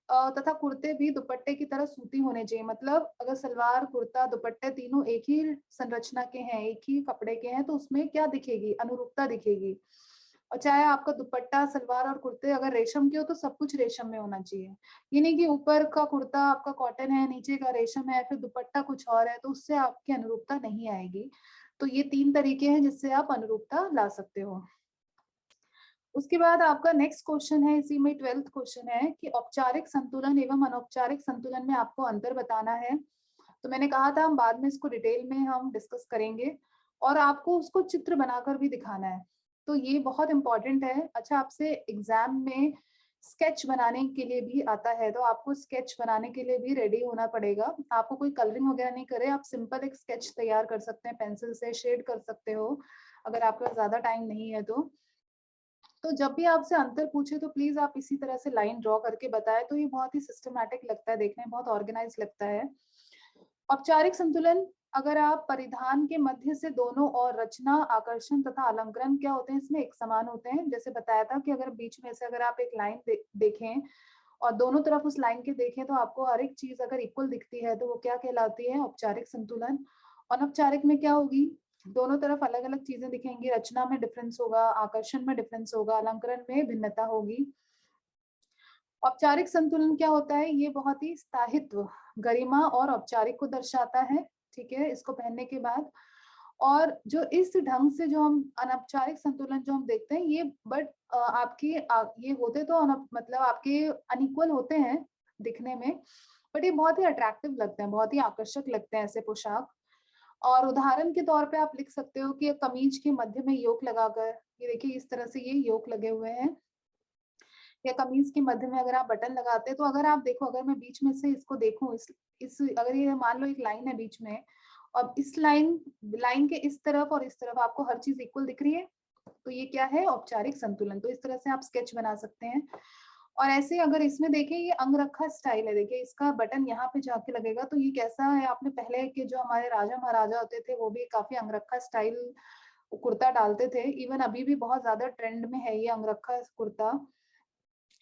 तथा कुर्ते भी दुपट्टे की तरह सूती होने चाहिए। मतलब अगर सलवार, कुर्ता, दुपट्टे तीनों एक ही संरचना के हैं, एक ही कपड़े के हैं, तो उसमें क्या दिखेगी, अनुरूपता दिखेगी। और चाहे आपका दुपट्टा, सलवार और कुर्ते अगर रेशम के हो तो सब कुछ रेशम में होना चाहिए। ये नहीं कि ऊपर का कुर्ता आपका कॉटन है, नीचे का रेशम है, फिर दुपट्टा कुछ और है, तो उससे आपकी अनुरूपता नहीं आएगी। तो ये 3 तरीके हैं जिससे आप अनुरूपता ला सकते हो। उसके बाद आपका नेक्स्ट क्वेश्चन है, इसी में 12th क्वेश्चन है कि औपचारिक संतुलन एवं अनौपचारिक संतुलन में आपको अंतर बताना है। तो मैंने कहा था हम बाद में इसको डिटेल में हम डिस्कस करेंगे और आपको उसको चित्र बनाकर भी दिखाना है। तो ये बहुत इंपॉर्टेंट है। अच्छा, आपसे एग्जाम में स्केच बनाने के लिए भी आता है, तो आपको स्केच बनाने के लिए भी रेडी होना पड़ेगा। आपको कोई कलरिंग वगैरह नहीं करे, आप सिंपल एक स्केच तैयार कर सकते हैं, पेंसिल से शेड कर सकते हो अगर आपके पास ज्यादा टाइम नहीं है तो। तो जब भी आपसे अंतर पूछे तो प्लीज आप इसी तरह से लाइन ड्रॉ करके बताएं, तो ये बहुत ही सिस्टमैटिक लगता है, देखने में बहुत ऑर्गेनाइज लगता है। औपचारिक संतुलन, अगर आप परिधान के मध्य से दोनों और रचना, आकर्षण तथा अलंकरण क्या होते हैं इसमें एक समान होते हैं। जैसे बताया था कि अगर बीच में से अगर आप एक लाइन देखें और दोनों तरफ उस लाइन के देखें तो आपको हर एक चीज अगर इक्वल दिखती है तो वो क्या कहलाती है, औपचारिक संतुलन। अनौपचारिक में क्या होगी, दोनों तरफ अलग अलग चीजें दिखेंगी, रचना में डिफरेंस होगा, आकर्षण में डिफरेंस होगा, अलंकरण में भिन्नता होगी। औपचारिक संतुलन क्या होता है, ये बहुत ही स्थायित्व, गरिमा और औपचारिक को दर्शाता है। ठीक है, इसको पहनने के बाद। और जो इस ढंग से जो हम अनौपचारिक संतुलन जो हम देखते हैं ये बट आपके ये होते तो मतलब आपके अनइक्वल होते हैं दिखने में, बट ये बहुत ही अट्रैक्टिव लगते हैं, बहुत ही आकर्षक लगते हैं ऐसे पोशाक। और उदाहरण के तौर पे आप लिख सकते हो कि कमीज के मध्य में योक लगाकर, ये देखिए इस तरह से ये योक लगे हुए हैं, या कमीज के मध्य में अगर आप बटन लगाते हैं तो अगर आप देखो, अगर मैं बीच में से इसको देखूं, इस अगर ये मान लो एक लाइन है बीच में और इस लाइन के इस तरफ और इस तरफ आपको हर चीज इक्वल दिख रही है, तो ये क्या है, औपचारिक संतुलन। तो इस तरह से आप स्केच बना सकते हैं। और ऐसे अगर इसमें देखें, ये अंगरखा स्टाइल है, देखिए इसका बटन यहाँ पे जाके लगेगा, तो ये कैसा है, आपने पहले के जो हमारे राजा महाराजा होते थे वो भी काफी अंगरखा स्टाइल कुर्ता डालते थे। इवन अभी भी बहुत ज्यादा ट्रेंड में है ये अंगरखा कुर्ता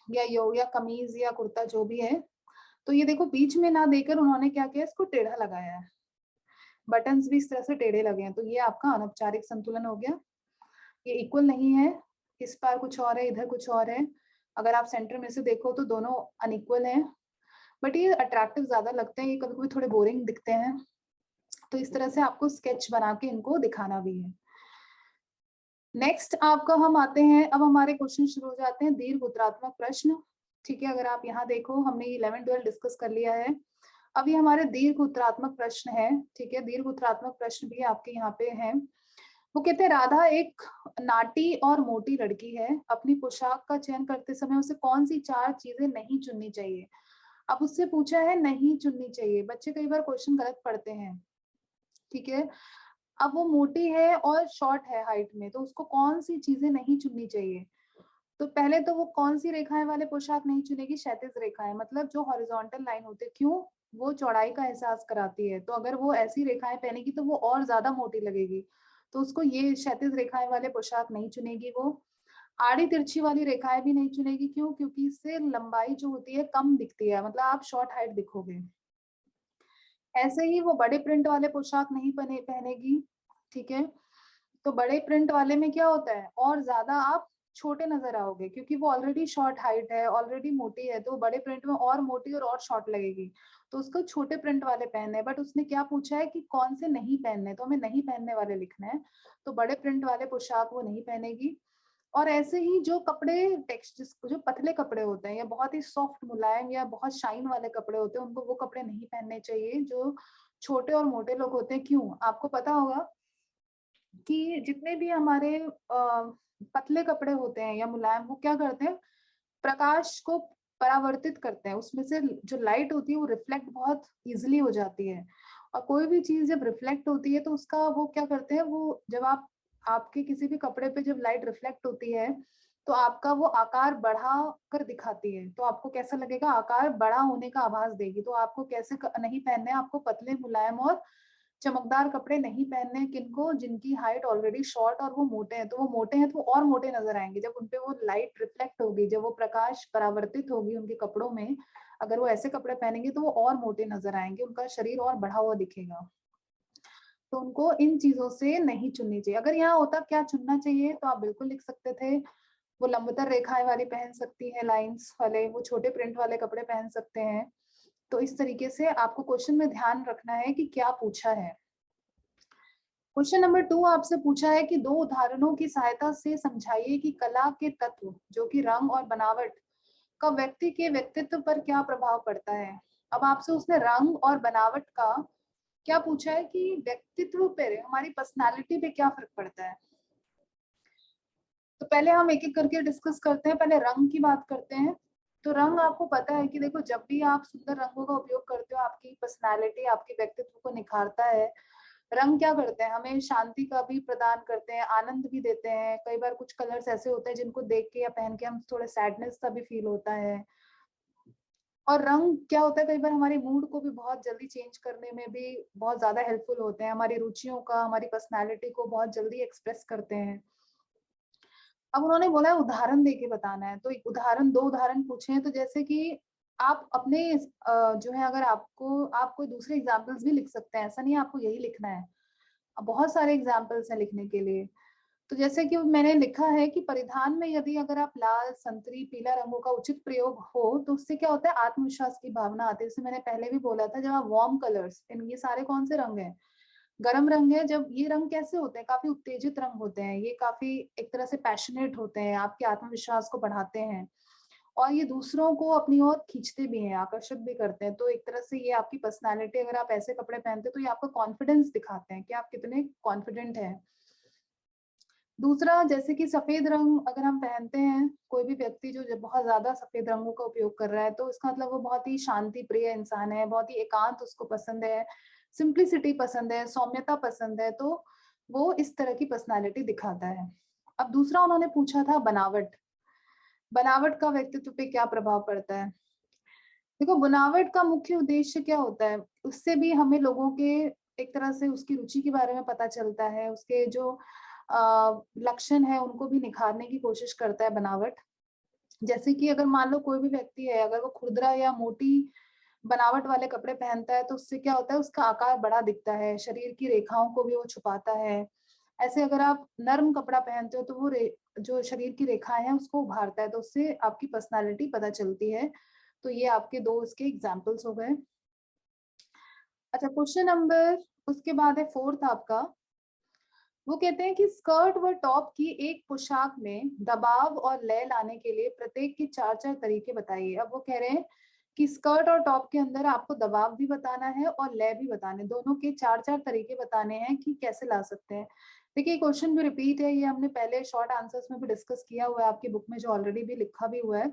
या कमीज या कुर्ता जो भी है। तो ये देखो बीच में ना देकर उन्होंने क्या किया, इसको टेढ़ा लगाया है, बटन्स भी इस तरह से टेढ़े लगे हैं, तो ये आपका अनौपचारिक संतुलन हो गया। ये इक्वल नहीं है, इस पार कुछ और है, इधर कुछ और है। अगर आप सेंटर में से देखो तो दोनों अनइक्वल हैं, बट ये अट्रैक्टिव ज्यादा लगते हैं, ये कभी कभी थोड़े बोरिंग दिखते हैं। तो इस तरह से आपको स्केच बना के इनको दिखाना भी है। नेक्स्ट आपका हम आते हैं, अब हमारे क्वेश्चन शुरू हो जाते हैं, दीर्घ उत्तरात्मक प्रश्न। ठीक है, अगर आप यहाँ देखो हमने 11-12 डिस्कस कर लिया है, अब ये हमारे दीर्घ उत्तरात्मक प्रश्न है। ठीक है, दीर्घ उत्तरात्मक प्रश्न भी आपके यहाँ पे हैं। वो कहते हैं, राधा एक नाटी और मोटी लड़की है, अपनी पोशाक का चयन करते समय उसे कौन सी 4 चीजें नहीं चुननी चाहिए। अब उससे पूछा है नहीं चुननी चाहिए, बच्चे कई बार क्वेश्चन गलत पढ़ते हैं। ठीक है, अब वो मोटी है और शॉर्ट है हाइट में, तो उसको कौन सी चीजें नहीं चुननी चाहिए। तो पहले तो वो कौन सी रेखाएं वाले पोशाक नहीं चुनेगी, क्षैतिज रेखाएं, मतलब जो हॉरिजॉन्टल लाइन होती है, क्यों, वो चौड़ाई का एहसास कराती है, तो अगर वो ऐसी रेखाएं पहनेगी तो वो और ज्यादा मोटी लगेगी, तो उसको ये क्षैतिज रेखाएं वाले पोशाक नहीं चुनेगी। वो आड़ी तिरछी वाली रेखाएं भी नहीं चुनेगी, क्यों, क्योंकि इससे लंबाई जो होती है कम दिखती है, मतलब आप शॉर्ट हाइट दिखोगे। ऐसे ही वो बड़े प्रिंट वाले पोशाक नहीं पहनेगी। ठीक है, तो बड़े प्रिंट वाले में क्या होता है, और ज्यादा आप छोटे नजर आओगे, क्योंकि वो ऑलरेडी शॉर्ट हाइट है, ऑलरेडी मोटी है, तो बड़े प्रिंट में और मोटी और शॉर्ट लगेगी, तो उसको छोटे प्रिंट वाले पहनने। बट उसने क्या पूछा है कि कौन से नहीं पहनने, तो हमें नहीं पहनने वाले लिखना है, तो बड़े प्रिंट वाले पोशाक वो नहीं पहनेगी। और ऐसे ही जो कपड़े टेक्सचर, जो पतले कपड़े होते हैं या बहुत ही सॉफ्ट मुलायम या बहुत शाइन वाले कपड़े होते हैं, उनको वो कपड़े नहीं पहनने चाहिए जो छोटे और मोटे लोग होते हैं। क्यों, आपको पता होगा कि जितने भी हमारे पतले कपड़े होते हैं या मुलायम, वो क्या करते हैं, प्रकाश को परावर्तित करते हैं, उसमें से जो लाइट होती है वो रिफ्लेक्ट बहुत इजिली हो जाती है। और कोई भी चीज जब रिफ्लेक्ट होती है तो उसका वो क्या करते हैं, वो जब आप आपके किसी भी कपड़े पे जब लाइट रिफ्लेक्ट होती है तो आपका वो आकार बढ़ा कर दिखाती है, तो आपको कैसा लगेगा, आकार बड़ा होने का आभास देगी। तो आपको कैसे नहीं पहनने, आपको पतले मुलायम और चमकदार कपड़े नहीं पहनने, किनको, जिनकी हाइट ऑलरेडी शॉर्ट और वो मोटे हैं, तो वो मोटे हैं तो वो और मोटे नजर आएंगे जब उनपे वो लाइट रिफ्लेक्ट होगी, जब वो प्रकाश परावर्तित होगी उनके कपड़ों में, अगर वो ऐसे कपड़े पहनेंगे तो वो और मोटे नजर आएंगे, उनका शरीर और बढ़ा हुआ दिखेगा। तो उनको इन चीजों से नहीं चुननी चाहिए। अगर यहाँ होता क्या चुनना चाहिए तो आप बिल्कुल लिख सकते थे, वो लंबतर रेखाएं वाली पहन सकती हैं, लाइंस वाले, वो छोटे प्रिंट वाले कपड़े पहन सकते हैं। तो इस तरीके से आपको क्वेश्चन में ध्यान रखना है कि क्या पूछा है। क्वेश्चन नंबर 2 आपसे पूछा है कि 2 उदाहरणों की सहायता से समझाइए कि कला के तत्व जो कि रंग और बनावट का व्यक्ति के व्यक्तित्व पर क्या प्रभाव पड़ता है। अब आपसे उसने रंग और बनावट का क्या पूछा है कि व्यक्तित्व पे, हमारी पर्सनालिटी पे क्या फर्क पड़ता है। तो पहले हम एक एक करके डिस्कस करते हैं। पहले रंग की बात करते हैं। तो रंग आपको पता है कि देखो, जब भी आप सुंदर रंगों का उपयोग करते हो, आपकी पर्सनालिटी, आपके व्यक्तित्व को निखारता है। रंग क्या करते हैं, हमें शांति का भी प्रदान करते हैं, आनंद भी देते हैं। कई बार कुछ कलर्स ऐसे होते हैं जिनको देख के या पहन के हम थोड़ा सैडनेस सा भी फील होता है। और रंग क्या होता है, कई बार हमारे मूड को भी बहुत जल्दी चेंज करने में भी बहुत ज्यादा हेल्पफुल होते हैं। हमारी रुचियों का, हमारी पर्सनैलिटी को बहुत जल्दी एक्सप्रेस करते हैं। अब उन्होंने बोला है उदाहरण देके बताना है, तो एक उदाहरण, 2 उदाहरण पूछे हैं। तो जैसे कि आप अपने जो है, अगर आपको, आप कोई दूसरे एग्जाम्पल्स भी लिख सकते हैं, ऐसा नहीं है आपको यही लिखना है। अब बहुत सारे एग्जाम्पल्स हैं लिखने के लिए। तो जैसे कि मैंने लिखा है कि परिधान में यदि अगर आप लाल, संतरी, पीला रंगों का उचित प्रयोग हो तो उससे क्या होता है, आत्मविश्वास की भावना आती है। जैसे मैंने पहले भी बोला था, जब आप वार्म कलर्स, ये सारे कौन से रंग हैं, गर्म रंग है। जब ये रंग कैसे होते हैं, काफी उत्तेजित रंग होते हैं, ये काफी एक तरह से पैशनेट होते हैं, आपके आत्मविश्वास को बढ़ाते हैं और ये दूसरों को अपनी ओर खींचते भी हैं, आकर्षित भी करते हैं। तो एक तरह से ये आपकी पर्सनालिटी, अगर आप ऐसे कपड़े पहनते हैं तो ये आपका कॉन्फिडेंस दिखाते हैं कि आप कितने कॉन्फिडेंट हैं। दूसरा, जैसे कि सफेद रंग अगर हम पहनते हैं, कोई भी व्यक्ति जो बहुत ज्यादा सफेद रंगों का उपयोग कर रहा है, तो इसका मतलब वो बहुत ही शांति प्रिय इंसान है, बहुत ही एकांत उसको पसंद है, सिंप्लिसिटी पसंद है, सौम्यता पसंद है। तो वो इस तरह की पर्सनालिटी दिखाता है। अब दूसरा उन्होंने पूछा था बनावट, बनावट का व्यक्तित्व पे क्या प्रभाव पड़ता है। देखो, बनावट का मुख्य उद्देश्य क्या होता है, उससे भी हमें लोगों के एक तरह से उसकी रुचि के बारे में पता चलता है, उसके जो लक्षण है उनको भी निखारने की कोशिश करता है बनावट। जैसे कि अगर मान लो कोई भी व्यक्ति है, अगर वो खुरदरा या मोटी बनावट वाले कपड़े पहनता है तो उससे क्या होता है, उसका आकार बड़ा दिखता है, शरीर की रेखाओं को भी वो छुपाता है। ऐसे अगर आप नर्म कपड़ा पहनते हो तो वो जो शरीर की रेखाएं हैं उसको उभारता है, तो उससे आपकी पर्सनालिटी पता चलती है। तो ये आपके 2 इसके एग्जाम्पल्स हो गए। अच्छा, क्वेश्चन नंबर उसके बाद है 4th आपका। वो कहते हैं कि स्कर्ट व टॉप की एक पोशाक में दबाव और लय लाने के लिए प्रत्येक के 4-4 तरीके बताइए। अब वो कह रहे हैं कि स्कर्ट और टॉप के अंदर आपको दबाव भी बताना है और लय भी बताने, दोनों के 4-4 तरीके बताने हैं कि कैसे ला सकते हैं। देखिए, क्वेश्चन भी रिपीट है, ये हमने पहले शॉर्ट आंसर्स में भी डिस्कस किया हुआ है, आपकी बुक में जो ऑलरेडी भी लिखा भी हुआ है,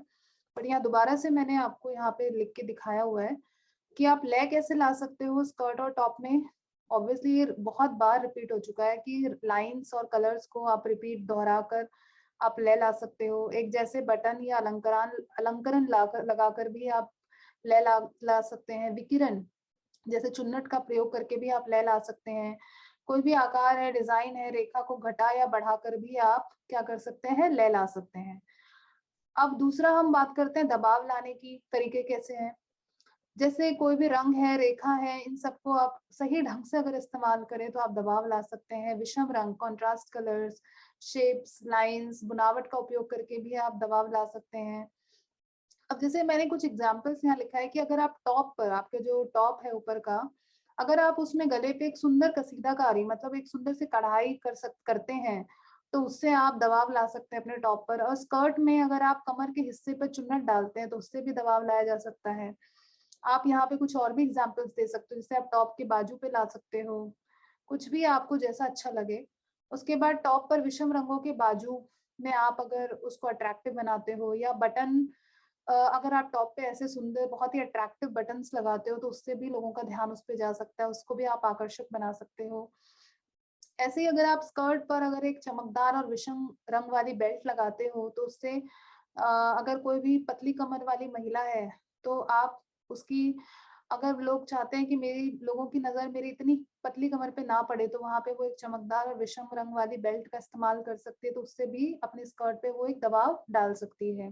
पर यहाँ दोबारा से मैंने आपको यहाँ पे लिख के दिखाया हुआ है कि आप लय कैसे ला सकते हो स्कर्ट और टॉप में। ऑब्वियसली ये बहुत बार रिपीट हो चुका है कि लाइंस और कलर्स को आप रिपीट दोहरा कर आप लय ला सकते हो। एक जैसे बटन या अलंकरण लगाकर भी आप लय ला सकते हैं। विकिरण जैसे चुन्नट का प्रयोग करके भी आप लय ला सकते हैं। कोई भी आकार है, डिजाइन है, रेखा को घटा या बढ़ाकर भी आप क्या कर सकते हैं, लय ला सकते हैं। अब दूसरा हम बात करते हैं दबाव लाने की तरीके कैसे हैं। जैसे कोई भी रंग है, रेखा है, इन सबको आप सही ढंग से अगर इस्तेमाल करें तो आप दबाव ला सकते हैं। विषम रंग, कॉन्ट्रास्ट कलर्स, शेप्स, लाइंस, बुनावट का उपयोग करके भी आप दबाव ला सकते हैं। अब जैसे मैंने कुछ एग्जांपल्स यहाँ लिखा है कि अगर आप टॉप पर, आपके जो टॉप है ऊपर का, अगर आप उसमें गले पे एक सुंदर कसीदाकारी, मतलब एक सुंदर से कढ़ाई करते हैं, तो उससे आप दबाव ला सकते हैं अपने टॉप पर। और स्कर्ट में अगर आप कमर के हिस्से पर चुन्नट डालते हैं तो उससे भी दबाव लाया जा सकता है। आप यहाँ पे कुछ और भी एग्जांपल्स दे सकते हो, जैसे आप टॉप के बाजू पे ला सकते हो, कुछ भी आपको जैसा अच्छा लगे। उसके बाद टॉप पर विषम रंगों के बाजू में आप अगर उसको अट्रैक्टिव बनाते हो, या बटन, अगर आप टॉप पे ऐसे सुंदर बहुत ही अट्रैक्टिव बटन्स लगाते हो तो उससे भी लोगों का ध्यान उस पे जा सकता है, उसको भी आप आकर्षक बना सकते हो। ऐसे ही अगर आप स्कर्ट पर अगर एक चमकदार और विषम रंग वाली बेल्ट लगाते हो तो उससे अगर कोई भी पतली कमर वाली महिला है तो आप उसकी, अगर लोग चाहते हैं कि मेरी, लोगों की नजर मेरी इतनी पतली कमर पे ना पड़े, तो वहां पे वो एक चमकदार और विषम रंग वाली बेल्ट का इस्तेमाल कर सकती है, तो उससे भी अपने स्कर्ट पे वो एक दबाव डाल सकती है।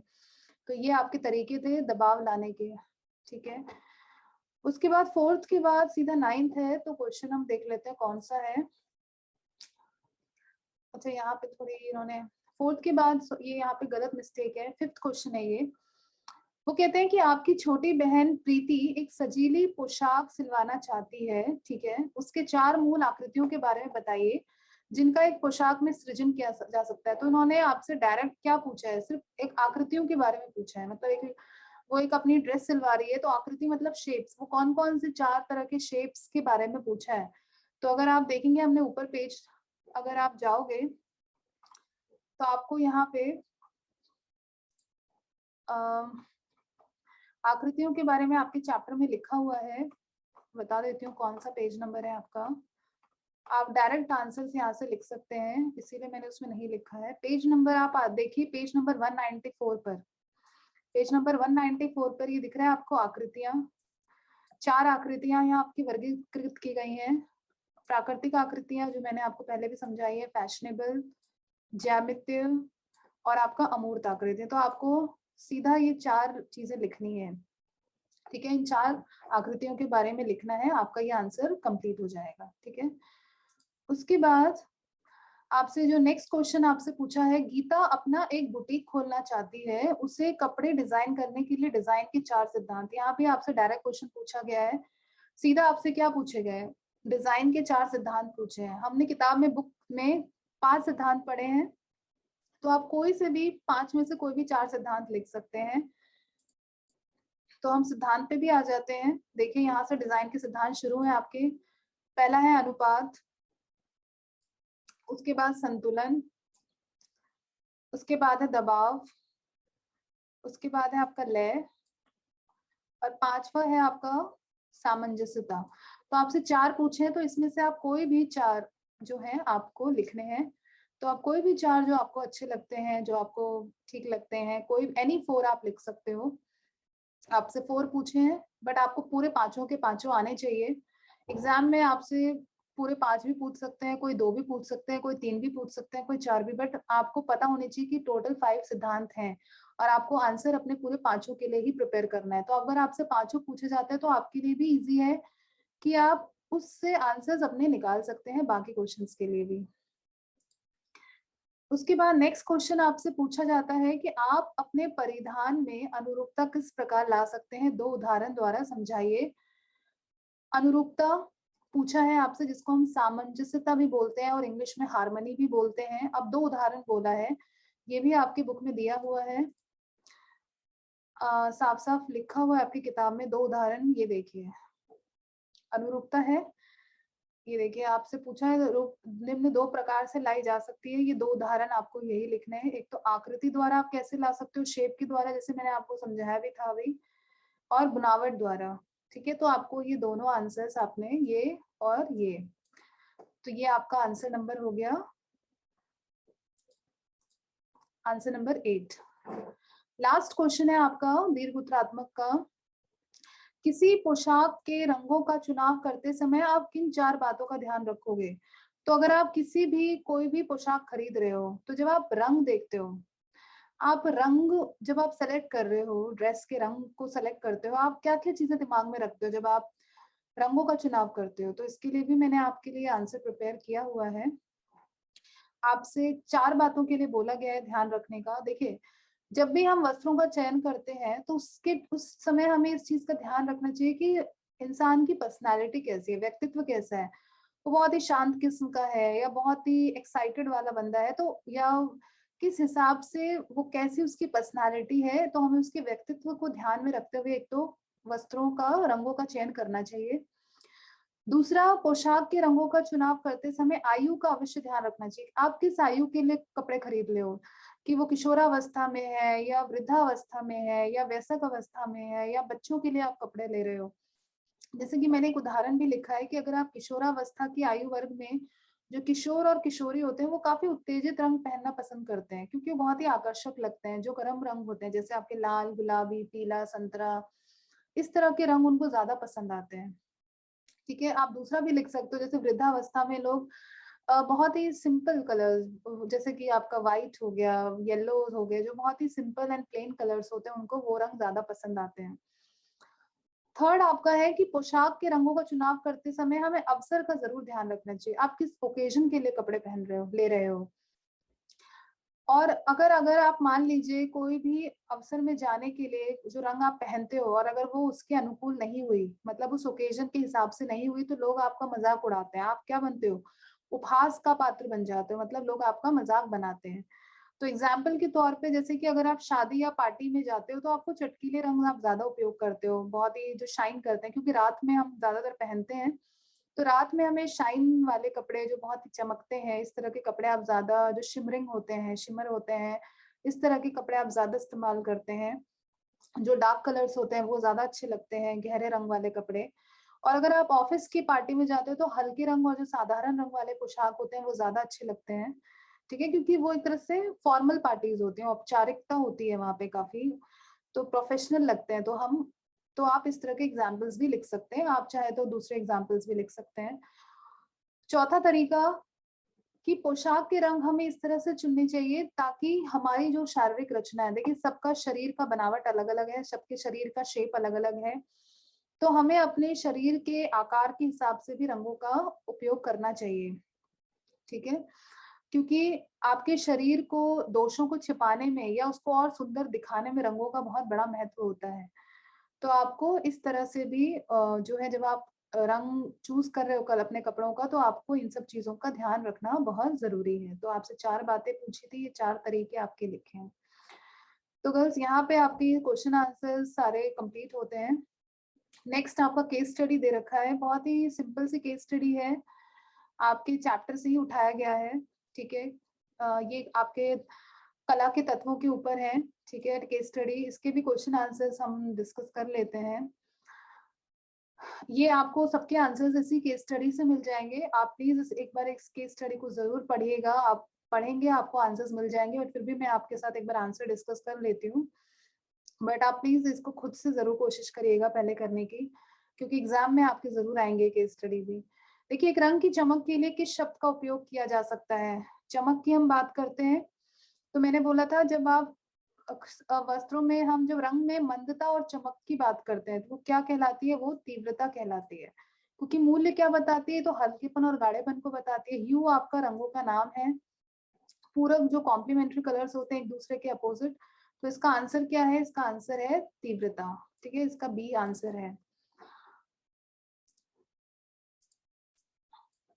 तो ये आपके तरीके थे दबाव लाने के। ठीक है। उसके बाद फोर्थ के बाद सीधा नाइन्थ है, तो क्वेश्चन हम देख लेते हैं कौन सा है। अच्छा यहाँ पे थोड़ी इन्होंने फोर्थ के बाद ये यहाँ पे गलत मिस्टेक है, फिफ्थ क्वेश्चन है ये। वो कहते हैं कि आपकी छोटी बहन प्रीति एक सजीली पोशाक सिलवाना चाहती है, ठीक है, उसके 4 मूल आकृतियों के बारे में बताइए जिनका एक पोशाक में सृजन किया जा सकता है। तो इन्होंने आपसे डायरेक्ट क्या पूछा है, सिर्फ एक आकृतियों के बारे में पूछा है। मतलब एक वो एक अपनी ड्रेस सिलवा रही है, तो आकृति मतलब शेप्स, वो कौन कौन से 4 तरह के शेप्स के बारे में पूछा है। तो अगर आप देखेंगे हमने ऊपर पेज अगर आप जाओगे तो आपको यहाँ पे आकृतियों के बारे में आपके चैप्टर में लिखा हुआ है। बता देती हूँ कौन सा पेज नंबर है आपका। आप डायरेक्ट आंसर्स यहाँ से लिख सकते हैं, इसीलिए मैंने उसमें नहीं लिखा है। पेज नंबर आप देखिए, पेज नंबर 194 पर, पेज नंबर 194 पर ये दिख रहा है आपको आकृतियां। 4 आकृतियां यहाँ आपकी वर्गीकृत की गई हैं। प्राकृतिक आकृतियां जो मैंने आपको पहले भी समझाई है, फैशनेबल, ज्यामितीय और आपका अमूर्त आकृति। तो आपको सीधा ये 4 चीजें लिखनी है, ठीक है। इन 4 आकृतियों के बारे में लिखना है, आपका ये आंसर कंप्लीट हो जाएगा, ठीक है। उसके बाद आपसे जो नेक्स्ट क्वेश्चन आपसे पूछा है, गीता अपना एक बुटीक खोलना चाहती है, उसे कपड़े डिजाइन करने के लिए डिजाइन के 4 सिद्धांत। यहाँ पे आपसे डायरेक्ट क्वेश्चन पूछा गया है, सीधा आपसे क्या पूछे गए, डिजाइन के 4 सिद्धांत पूछे हैं। हमने किताब में बुक में 5 सिद्धांत पढ़े हैं, तो आप कोई से भी 5 में से कोई भी 4 सिद्धांत लिख सकते हैं। तो हम सिद्धांत पे भी आ जाते हैं। देखिए यहाँ से डिजाइन के सिद्धांत शुरू है आपके। पहला है अनुपात, उसके बाद संतुलन, उसके बाद है दबाव, उसके बाद है आपका लय, और 5वां है आपका सामंजस्यता। तो आपसे 4 पूछे हैं, तो इसमें से आप कोई भी 4 जो है आपको लिखने हैं। तो आप कोई भी 4 जो आपको अच्छे लगते हैं, जो आपको ठीक लगते हैं, कोई एनी 4 आप लिख सकते हो। आपसे 4 पूछे हैं, बट आपको पूरे 5 के 5 आने चाहिए। एग्जाम में आपसे पूरे 5 भी पूछ सकते हैं, कोई 2 भी पूछ सकते हैं, कोई 3 भी पूछ सकते हैं, कोई 4 भी, बट आपको पता होनी चाहिए कि टोटल 5 सिद्धांत हैं और आपको आंसर अपने पूरे 5 के लिए ही प्रिपेयर करना है। तो अगर आपसे 5 पूछे जाते हैं तो आपके लिए भी इजी है कि आप उससे आंसर्स अपने निकाल सकते हैं बाकी क्वेश्चंस के लिए भी। उसके बाद नेक्स्ट क्वेश्चन आपसे पूछा जाता है कि आप अपने परिधान में अनुरूपता किस प्रकार ला सकते हैं, 2 उदाहरण द्वारा समझाइए। अनुरूपता पूछा है आपसे, जिसको हम सामंजस्यता भी बोलते हैं और इंग्लिश में हार्मनी भी बोलते हैं। अब 2 उदाहरण बोला है, ये भी आपकी बुक में दिया हुआ है, साफ साफ लिखा हुआ है आपकी किताब में। 2 उदाहरण ये देखिए, अनुरूपता है, ये देखिए आपसे पूछा है निम्न 2 प्रकार से लाई जा सकती है। ये 2 उदाहरण आपको यही लिखने हैं। एक तो आकृति द्वारा आप कैसे ला सकते हो, शेप के द्वारा, जैसे मैंने आपको समझाया भी था अभी, और बनावट द्वारा, ठीक है। तो आपको ये दोनों आंसर्स आपने ये और ये, तो ये आपका आंसर नंबर हो गया, आंसर नंबर 8। लास्ट क्वेश्चन है आपका दीर्घ उत्तरात्मक का। किसी पोशाक के रंगों का चुनाव करते समय आप किन 4 बातों का ध्यान रखोगे। तो अगर आप किसी भी कोई भी पोशाक खरीद रहे हो, तो जब आप रंग देखते हो, आप रंग जब आप सेलेक्ट कर रहे हो, ड्रेस के रंग को सेलेक्ट करते हो, आप क्या क्या चीजें दिमाग में रखते हो जब आप रंगों का चुनाव करते हो। तो इसके लिए भी मैंने आपके लिए आंसर प्रिपेयर किया हुआ है। आपसे 4 बातों के लिए बोला गया है ध्यान रखने का। देखिए, जब भी हम वस्त्रों का चयन करते हैं तो उस समय हमें इस चीज का ध्यान रखना चाहिए कि इंसान की पर्सनालिटी कैसी है, व्यक्तित्व कैसा है। वो बहुत ही शांत किस्म का है या बहुत ही एक्साइटेड वाला बंदा है, तो या किस हिसाब से वो कैसी उसकी पर्सनालिटी है, तो हमें उसके व्यक्तित्व को ध्यान में रखते हुए एक तो वस्त्रों का रंगों का चयन करना चाहिए। दूसरा, पोशाक के रंगों का चुनाव करते समय आयु का अवश्य ध्यान रखना चाहिए। आप किस आयु के लिए कपड़े खरीद रहे हो, कि वो किशोरावस्था में है या वृद्धावस्था में है या वयस्क अवस्था में है या बच्चों के लिए आप कपड़े ले रहे हो। जैसे कि मैंने एक उदाहरण भी लिखा है कि अगर आप किशोरावस्था की आयु वर्ग में, जो किशोर और किशोरी होते हैं वो काफी उत्तेजित रंग पहनना पसंद करते हैं, क्योंकि वो बहुत ही आकर्षक लगते हैं। जो गर्म रंग होते हैं, जैसे आपके लाल, गुलाबी, पीला, संतरा, इस तरह के रंग उनको ज्यादा पसंद आते हैं, ठीक है। आप दूसरा भी लिख सकते हो, जैसे वृद्धावस्था में लोग बहुत ही सिंपल कलर्स, जैसे कि आपका व्हाइट हो गया, येलो हो गए, जो बहुत ही सिंपल एंड प्लेन कलर्स होते हैं, उनको वो रंग ज्यादा पसंद आते हैं। थर्ड आपका है कि पोशाक के रंगों का चुनाव करते समय हमें अवसर का जरूर ध्यान रखना चाहिए। आप किस ओकेजन के लिए कपड़े पहन रहे हो, ले रहे हो। और अगर अगर आप मान लीजिए कोई भी अवसर में जाने के लिए जो रंग आप पहनते हो और अगर वो उसके अनुकूल नहीं हुई, मतलब उस ओकेजन के हिसाब से नहीं हुई, तो लोग आपका मजाक उड़ाते हैं। आप क्या बनते हो, उपहास का पात्र बन जाते हो, मतलब लोग आपका मजाक बनाते हैं। तो एग्जाम्पल के तौर पे जैसे कि अगर आप शादी या पार्टी में जाते हो तो आपको चटकीले रंग आप ज्यादा उपयोग करते हो, बहुत ही जो शाइन करते हैं, क्योंकि रात में हम ज्यादातर पहनते हैं। तो रात में हमें शाइन वाले कपड़े जो बहुत ही चमकते हैं, इस तरह के कपड़े आप ज्यादा, जो शिमरिंग होते हैं, शिमर होते हैं, इस तरह के कपड़े आप ज्यादा इस्तेमाल करते हैं। जो डार्क कलर्स होते हैं वो ज्यादा अच्छे लगते हैं, गहरे रंग वाले कपड़े। और अगर आप ऑफिस की पार्टी में जाते हो तो हल्के रंग और जो साधारण रंग वाले पोशाक होते हैं वो ज्यादा अच्छे लगते हैं। ठीक है, क्योंकि वो एक तरह से फॉर्मल पार्टीज होती हैं, औपचारिकता होती है वहां पे काफी, तो प्रोफेशनल लगते हैं। तो आप इस तरह के एग्जाम्पल्स भी लिख सकते हैं, आप चाहे तो दूसरे एग्जाम्पल्स भी लिख सकते हैं। चौथा तरीका कि पोशाक के रंग हमें इस तरह से चुनने चाहिए ताकि हमारी जो शारीरिक रचना है, देखिए सबका शरीर का बनावट अलग अलग है, सबके शरीर का शेप अलग अलग है, तो हमें अपने शरीर के आकार के हिसाब से भी रंगों का उपयोग करना चाहिए। ठीक है, क्योंकि आपके शरीर को दोषों को छिपाने में या उसको और सुंदर दिखाने में रंगों का बहुत बड़ा महत्व होता है। तो आपको इस तरह से भी जो है, जब आप रंग चूज कर रहे हो कल अपने कपड़ों का, तो आपको इन सब चीजों का ध्यान रखना बहुत जरूरी है। तो आपसे 4 बातें पूछी थी, ये 4 तरीके आपके लिखे हैं। तो गर्ल्स यहाँ पे आपके क्वेश्चन आंसर सारे कंप्लीट होते हैं। नेक्स्ट आपका केस स्टडी दे रखा है, बहुत ही सिंपल सी केस स्टडी है, आपके चैप्टर से ही उठाया गया है। ठीक है, ये आपके कला के तत्वों के ऊपर है। ठीक है, केस स्टडी, इसके भी क्वेश्चन आंसर्स हम डिस्कस कर लेते हैं। ये आपको सबके आंसर्स इसी केस स्टडी से मिल जाएंगे। आप प्लीज एक बार इस केस स्टडी को जरूर पढ़िएगा, आप पढ़ेंगे आपको आंसर्स मिल जाएंगे, और फिर भी मैं आपके साथ एक बार आंसर डिस्कस कर लेती हूँ। बट आप प्लीज इसको खुद से जरूर कोशिश करिएगा पहले करने की, क्योंकि एग्जाम में आपके जरूर आएंगे केस स्टडी भी। देखिए, एक रंग की चमक के लिए किस शब्द का उपयोग किया जा सकता है। चमक की हम बात करते हैं तो मैंने बोला था, जब आप वस्त्रों में हम जब रंग में मंदता और चमक की बात करते हैं तो वो क्या कहलाती है, वो तीव्रता कहलाती है। क्योंकि मूल्य क्या बताती है, तो हल्केपन और गाढ़ेपन को बताती है। ह्यू आपका रंगों का नाम है, पूरक जो कॉम्प्लीमेंट्री कलर्स होते हैं एक दूसरे के अपोजिट। तो इसका आंसर क्या है, इसका आंसर है तीव्रता। ठीक है, इसका बी आंसर है,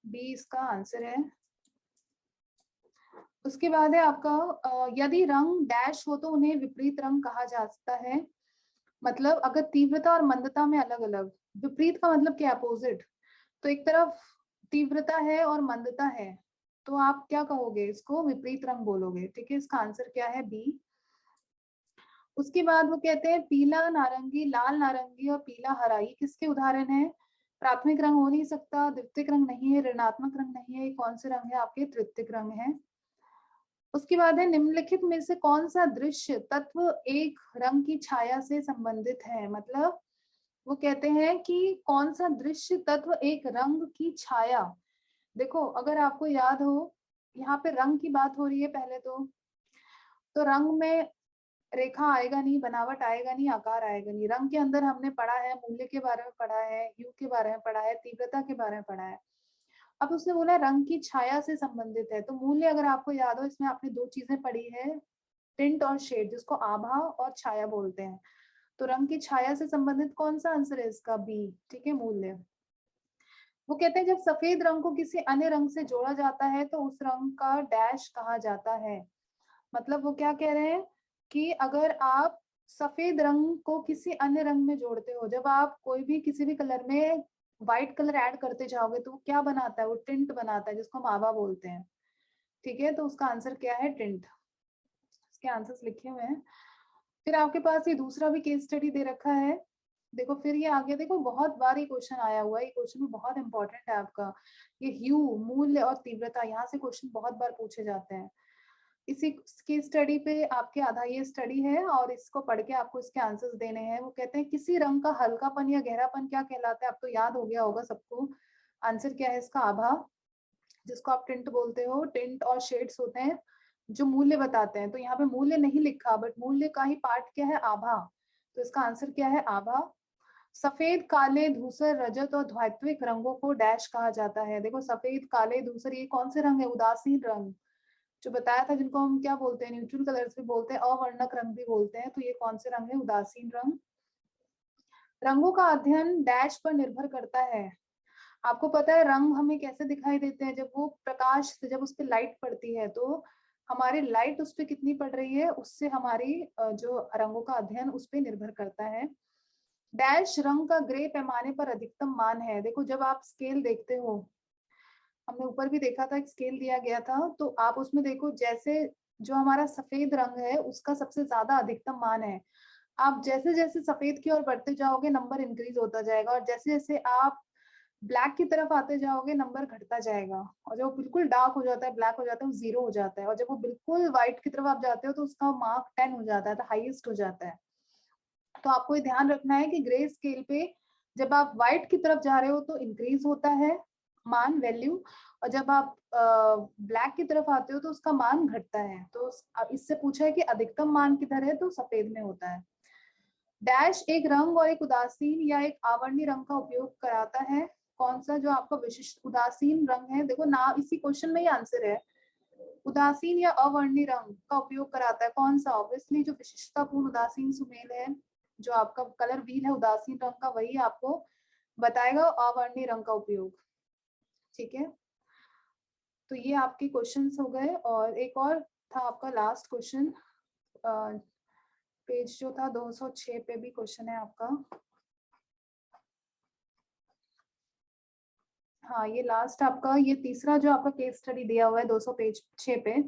बी इसका आंसर है। उसके बाद है आपका यदि रंग डैश हो तो उन्हें विपरीत रंग कहा जाता है। मतलब अगर तीव्रता और मंदता में अलग अलग, विपरीत का मतलब क्या, अपोजिट। तो एक तरफ तीव्रता है और मंदता है, तो आप क्या कहोगे, इसको विपरीत रंग बोलोगे। ठीक है, इसका आंसर क्या है, बी। उसके बाद वो कहते हैं पीला नारंगी, लाल नारंगी और पीला हरा, ये किसके उदाहरण है। प्राथमिक रंग हो नहीं सकता, द्वितीयक रंग नहीं है, ऋणात्मक रंग नहीं है, ये कौन से रंग है, आपके तृतीयक रंग है। उसके बाद है निम्नलिखित में से कौन सा दृश्य तत्व एक रंग की छाया से संबंधित है। मतलब वो कहते हैं कि कौन सा दृश्य तत्व एक रंग की छाया। देखो, अगर आपको याद हो, यहाँ पे रंग की बात हो रही है पहले तो रंग में रेखा आएगा नहीं, बनावट आएगा नहीं, आकार आएगा नहीं। रंग के अंदर हमने पढ़ा है, मूल्य के बारे में पढ़ा है, ह्यू के बारे में पढ़ा है, तीव्रता के बारे में पढ़ा है। अब उसने बोला रंग की छाया से संबंधित है, तो मूल्य अगर आपको याद हो, इसमें आपने 2 चीजें पढ़ी है, टिंट और शेड, जिसको आभा और छाया बोलते हैं। तो रंग की छाया से संबंधित कौन सा आंसर है, इसका बी। ठीक है, मूल्य। वो कहते हैं जब सफेद रंग को किसी अन्य रंग से जोड़ा जाता है तो उस रंग का डैश कहा जाता है। मतलब वो क्या कह रहे हैं कि अगर आप सफेद रंग को किसी अन्य रंग में जोड़ते हो, जब आप कोई भी किसी भी कलर में व्हाइट कलर ऐड करते जाओगे तो वो क्या बनाता है, वो टिंट बनाता है, जिसको हम आभा बोलते हैं। ठीक है, तो उसका आंसर क्या है, टिंट। इसके आंसर्स लिखे हुए हैं। फिर आपके पास ये दूसरा भी केस स्टडी दे रखा है। देखो, फिर ये आगे देखो, बहुत बार ये क्वेश्चन आया हुआ है, ये क्वेश्चन भी बहुत इंपॉर्टेंट है आपका। ये ह्यू, मूल्य और तीव्रता, यहाँ से क्वेश्चन बहुत बार पूछे जाते हैं। इसी की स्टडी पे आपके आधा ये स्टडी है, और इसको पढ़ के आपको इसके आंसर्स देने हैं। वो कहते हैं किसी रंग का हल्कापन या गहरापन क्या कहलाता है, अब तो याद हो गया होगा सबको। आंसर क्या है इसका, आभा, जिसको आप टिंट बोलते हो। टिंट और शेड्स होते हैं जो मूल्य बताते हैं। तो यहाँ पे मूल्य नहीं लिखा, बट मूल्य का ही पार्ट क्या है, आभा। तो इसका आंसर क्या है, आभा। सफेद, काले, धूसर, रजत और धात्विक रंगों को डैश कहा जाता है। देखो सफेद, काले, धूसर ये कौन से रंग है? उदासीन रंग जो बताया था, जिनको हम क्या बोलते हैं? न्यूट्रल कलर्स भी बोलते हैं, अवर्णक रंग भी बोलते हैं। तो ये कौन से रंग है? उदासीन रंग। रंगों का अध्ययन डैश पर निर्भर करता है। आपको पता है रंग हमें कैसे दिखाई देते हैं? जब वो प्रकाश से, जब उस पर लाइट पड़ती है तो हमारी लाइट उस पर कितनी पड़ रही है, उससे हमारी जो रंगों का अध्ययन उस पर निर्भर करता है। डैश रंग का ग्रे पैमाने पर अधिकतम मान है। देखो जब आप स्केल देखते हो, हमने ऊपर भी देखा था, एक स्केल दिया गया था, तो आप उसमें देखो जैसे जो हमारा सफेद रंग है उसका सबसे ज्यादा अधिकतम मान है। आप जैसे जैसे सफेद की ओर बढ़ते जाओगे नंबर इंक्रीज होता जाएगा, और जैसे जैसे आप ब्लैक की तरफ आते जाओगे नंबर घटता जाएगा, और जब वो बिल्कुल डार्क हो जाता है, ब्लैक हो जाता है, वो 0 हो जाता है, और जब वो बिल्कुल व्हाइट की तरफ आप जाते हो तो उसका मार्क 10 हो जाता है, तो हाईएस्ट हो जाता है। तो आपको ये ध्यान रखना है कि ग्रे स्केल पे जब आप व्हाइट की तरफ जा रहे हो तो इंक्रीज होता है मान, वैल्यू, और जब आप ब्लैक की तरफ आते हो तो उसका मान घटता है। तो अब इससे पूछा है कि अधिकतम मान किधर है, तो सफेद में होता है। डैश एक रंग और एक उदासीन या एक आवर्णी रंग का उपयोग कराता है। कौन सा? जो आपका विशिष्ट उदासीन रंग है, देखो ना इसी क्वेश्चन में ही आंसर है। उदासीन या अवर्णी रंग का उपयोग कराता है कौन सा? ऑब्वियसली जो विशिष्टतापूर्ण उदासीन सुमेल है, जो आपका कलर व्हील है उदासीन रंग का, वही आपको बताएगा अवर्णी रंग का उपयोग। ठीक है, तो ये आपके क्वेश्चंस हो गए। और एक और था आपका लास्ट क्वेश्चन, पेज जो था 206 पे भी क्वेश्चन है आपका। हाँ ये लास्ट आपका, ये तीसरा जो आपका केस स्टडी दिया हुआ है 200 पेज 6 पे,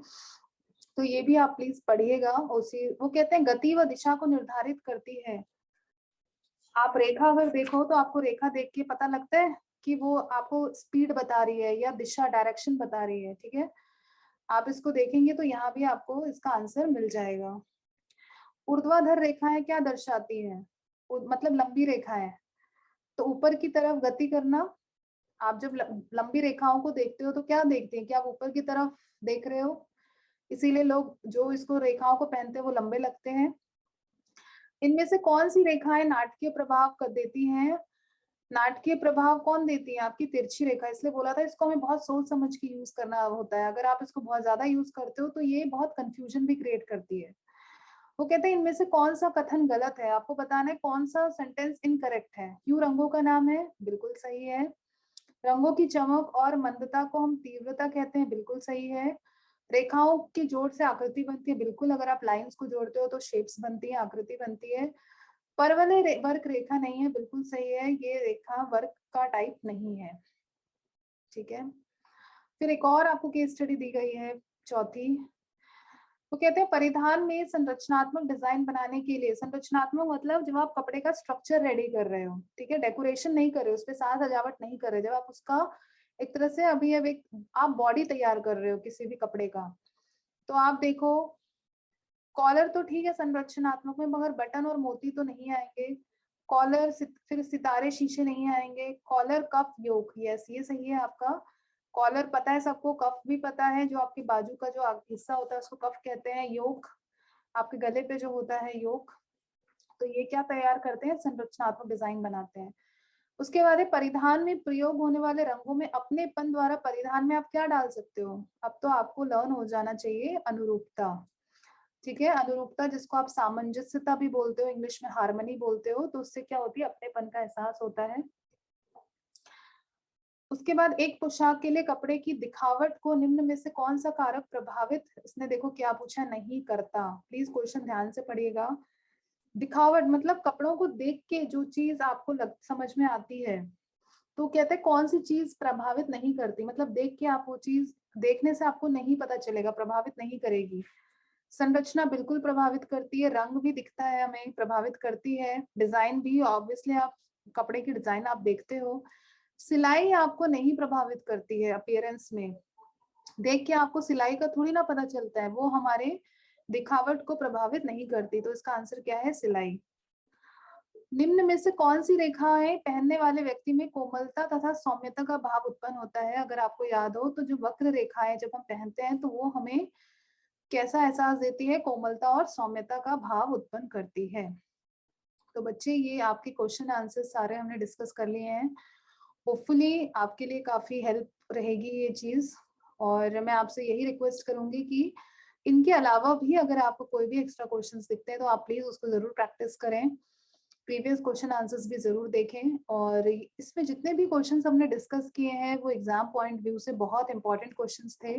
तो ये भी आप प्लीज पढ़िएगा। उसी वो कहते हैं गति व दिशा को निर्धारित करती है। आप रेखा अगर देखो तो आपको रेखा देख के पता लगता है कि वो आपको स्पीड बता रही है या दिशा, डायरेक्शन बता रही है। ठीक है, आप इसको देखेंगे तो यहाँ भी आपको इसका आंसर मिल जाएगा। ऊर्ध्वाधर रेखाएं क्या दर्शाती हैं? मतलब लंबी रेखाएं, तो ऊपर की तरफ गति करना। आप जब लंबी रेखाओं को देखते हो तो क्या देखते हैं कि आप ऊपर की तरफ देख रहे हो, इसीलिए लोग जो इसको रेखाओं को पहनते हैं वो लंबे लगते हैं। इनमें से कौन सी रेखाएं नाटकीय प्रभाव कर देती हैं? नाटकीय प्रभाव कौन देती है? आपकी तिरछी रेखा। इसलिए बोला था इसको हमें बहुत सोच समझ के यूज करना होता है। अगर आप इसको बहुत ज्यादा यूज करते हो तो ये बहुत कंफ्यूजन भी क्रिएट करती है। वो कहते हैं इनमें से कौन सा कथन गलत है? आपको बताना है कौन सा सेंटेंस इनकरेक्ट है। क्यों रंगों का नाम है? बिल्कुल सही है। रंगों की चमक और मंदता को हम तीव्रता कहते हैं। बिल्कुल सही है। रेखाओं के जोड़ से आकृति बनती है। बिल्कुल, अगर आप लाइंस को जोड़ते हो तो शेप्स बनती है, आकृति बनती है। परवलय वर्क रेखा नहीं है। बिल्कुल सही है, ये रेखा वर्क का टाइप नहीं है। ठीक है, फिर एक और आपको केस स्टडी दी गई है चौथी। वो कहते हैं परिधान में संरचनात्मक डिजाइन बनाने के लिए, संरचनात्मक मतलब जब आप कपड़े का स्ट्रक्चर रेडी कर रहे हो, ठीक है, डेकोरेशन नहीं कर रहे हो, उस पर साज सजावट नहीं कर रहे, जब आप उसका एक तरह से अभी अब एक आप बॉडी तैयार कर रहे हो किसी भी कपड़े का, तो आप देखो कॉलर तो ठीक है संरचनात्मक में, मगर बटन और मोती तो नहीं आएंगे। कॉलर फिर सितारे शीशे नहीं आएंगे। कॉलर कफ योक, यस ये सही है आपका। कॉलर पता है सबको, कफ भी पता है, जो आपके बाजू का जो हिस्सा होता है उसको कफ कहते हैं। योक आपके गले पे जो होता है योक। तो ये क्या तैयार करते हैं? संरचनात्मक डिजाइन बनाते हैं। उसके बाद है परिधान में प्रयोग होने वाले रंगों में अपनेपन द्वारा परिधान में आप क्या डाल सकते हो? अब तो आपको लर्न हो जाना चाहिए अनुरूपता। ठीक है, अनुरूपता जिसको आप सामंजस्यता भी बोलते हो, इंग्लिश में हार्मनी बोलते हो, तो उससे क्या होती है? अपनेपन का एहसास होता है। उसके बाद एक पोशाक के लिए कपड़े की दिखावट को निम्न में से कौन सा कारक प्रभावित, इसने देखो क्या पूछा, नहीं करता। प्लीज क्वेश्चन ध्यान से पढ़िएगा। दिखावट मतलब कपड़ों को देख के जो चीज आपको समझ में आती है, तो कहते हैं कौन सी चीज प्रभावित नहीं करती, मतलब देख के आप वो चीज, देखने से आपको नहीं पता चलेगा, प्रभावित नहीं करेगी। संरचना बिल्कुल प्रभावित करती है, रंग भी दिखता है हमें, प्रभावित करती है, डिजाइन भी, ऑब्वियसली आप कपड़े की डिजाइन आप देखते हो। सिलाई आपको नहीं प्रभावित करती है, अपीयरेंस में देख के आपको सिलाई का थोड़ी ना पता चलता है, वो हमारे दिखावट को प्रभावित नहीं करती। तो इसका आंसर क्या है? सिलाई। निम्न में से कौन सी रेखाएं पहनने वाले व्यक्ति में कोमलता तथा सौम्यता का भाव उत्पन्न होता है? अगर आपको याद हो तो जो वक्र रेखाएं जब हम पहनते हैं तो वो हमें कैसा एहसास देती है? कोमलता और सौम्यता का भाव उत्पन्न करती है। तो बच्चे ये आपके क्वेश्चन आंसर सारे हमने डिस्कस कर लिए हैं। होपफुली आपके लिए काफ़ी हेल्प रहेगी ये चीज़, और मैं आपसे यही रिक्वेस्ट करूँगी कि इनके अलावा भी अगर आपको कोई भी एक्स्ट्रा क्वेश्चंस दिखते हैं तो आप प्लीज़ उसको ज़रूर प्रैक्टिस करें। प्रीवियस क्वेश्चन आंसर्स भी ज़रूर देखें, और इसमें जितने भी क्वेश्चंस हमने डिस्कस किए हैं वो एग्जाम पॉइंट व्यू से बहुत इंपॉर्टेंट क्वेश्चंस थे।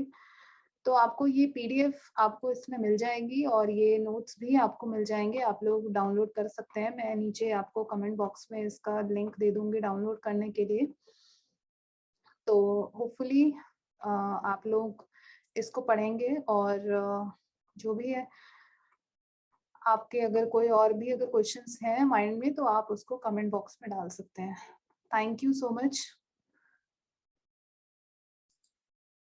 तो आपको ये पीडीएफ आपको इसमें मिल जाएगी, और ये नोट्स भी आपको मिल जाएंगे, आप लोग डाउनलोड कर सकते हैं। मैं नीचे आपको कमेंट बॉक्स में इसका लिंक दे दूंगी डाउनलोड करने के लिए। तो होपफुली आप लोग इसको पढ़ेंगे, और जो भी है आपके अगर कोई और भी अगर क्वेश्चंस हैं माइंड में तो आप उसको कमेंट बॉक्स में डाल सकते हैं। Thank you so much.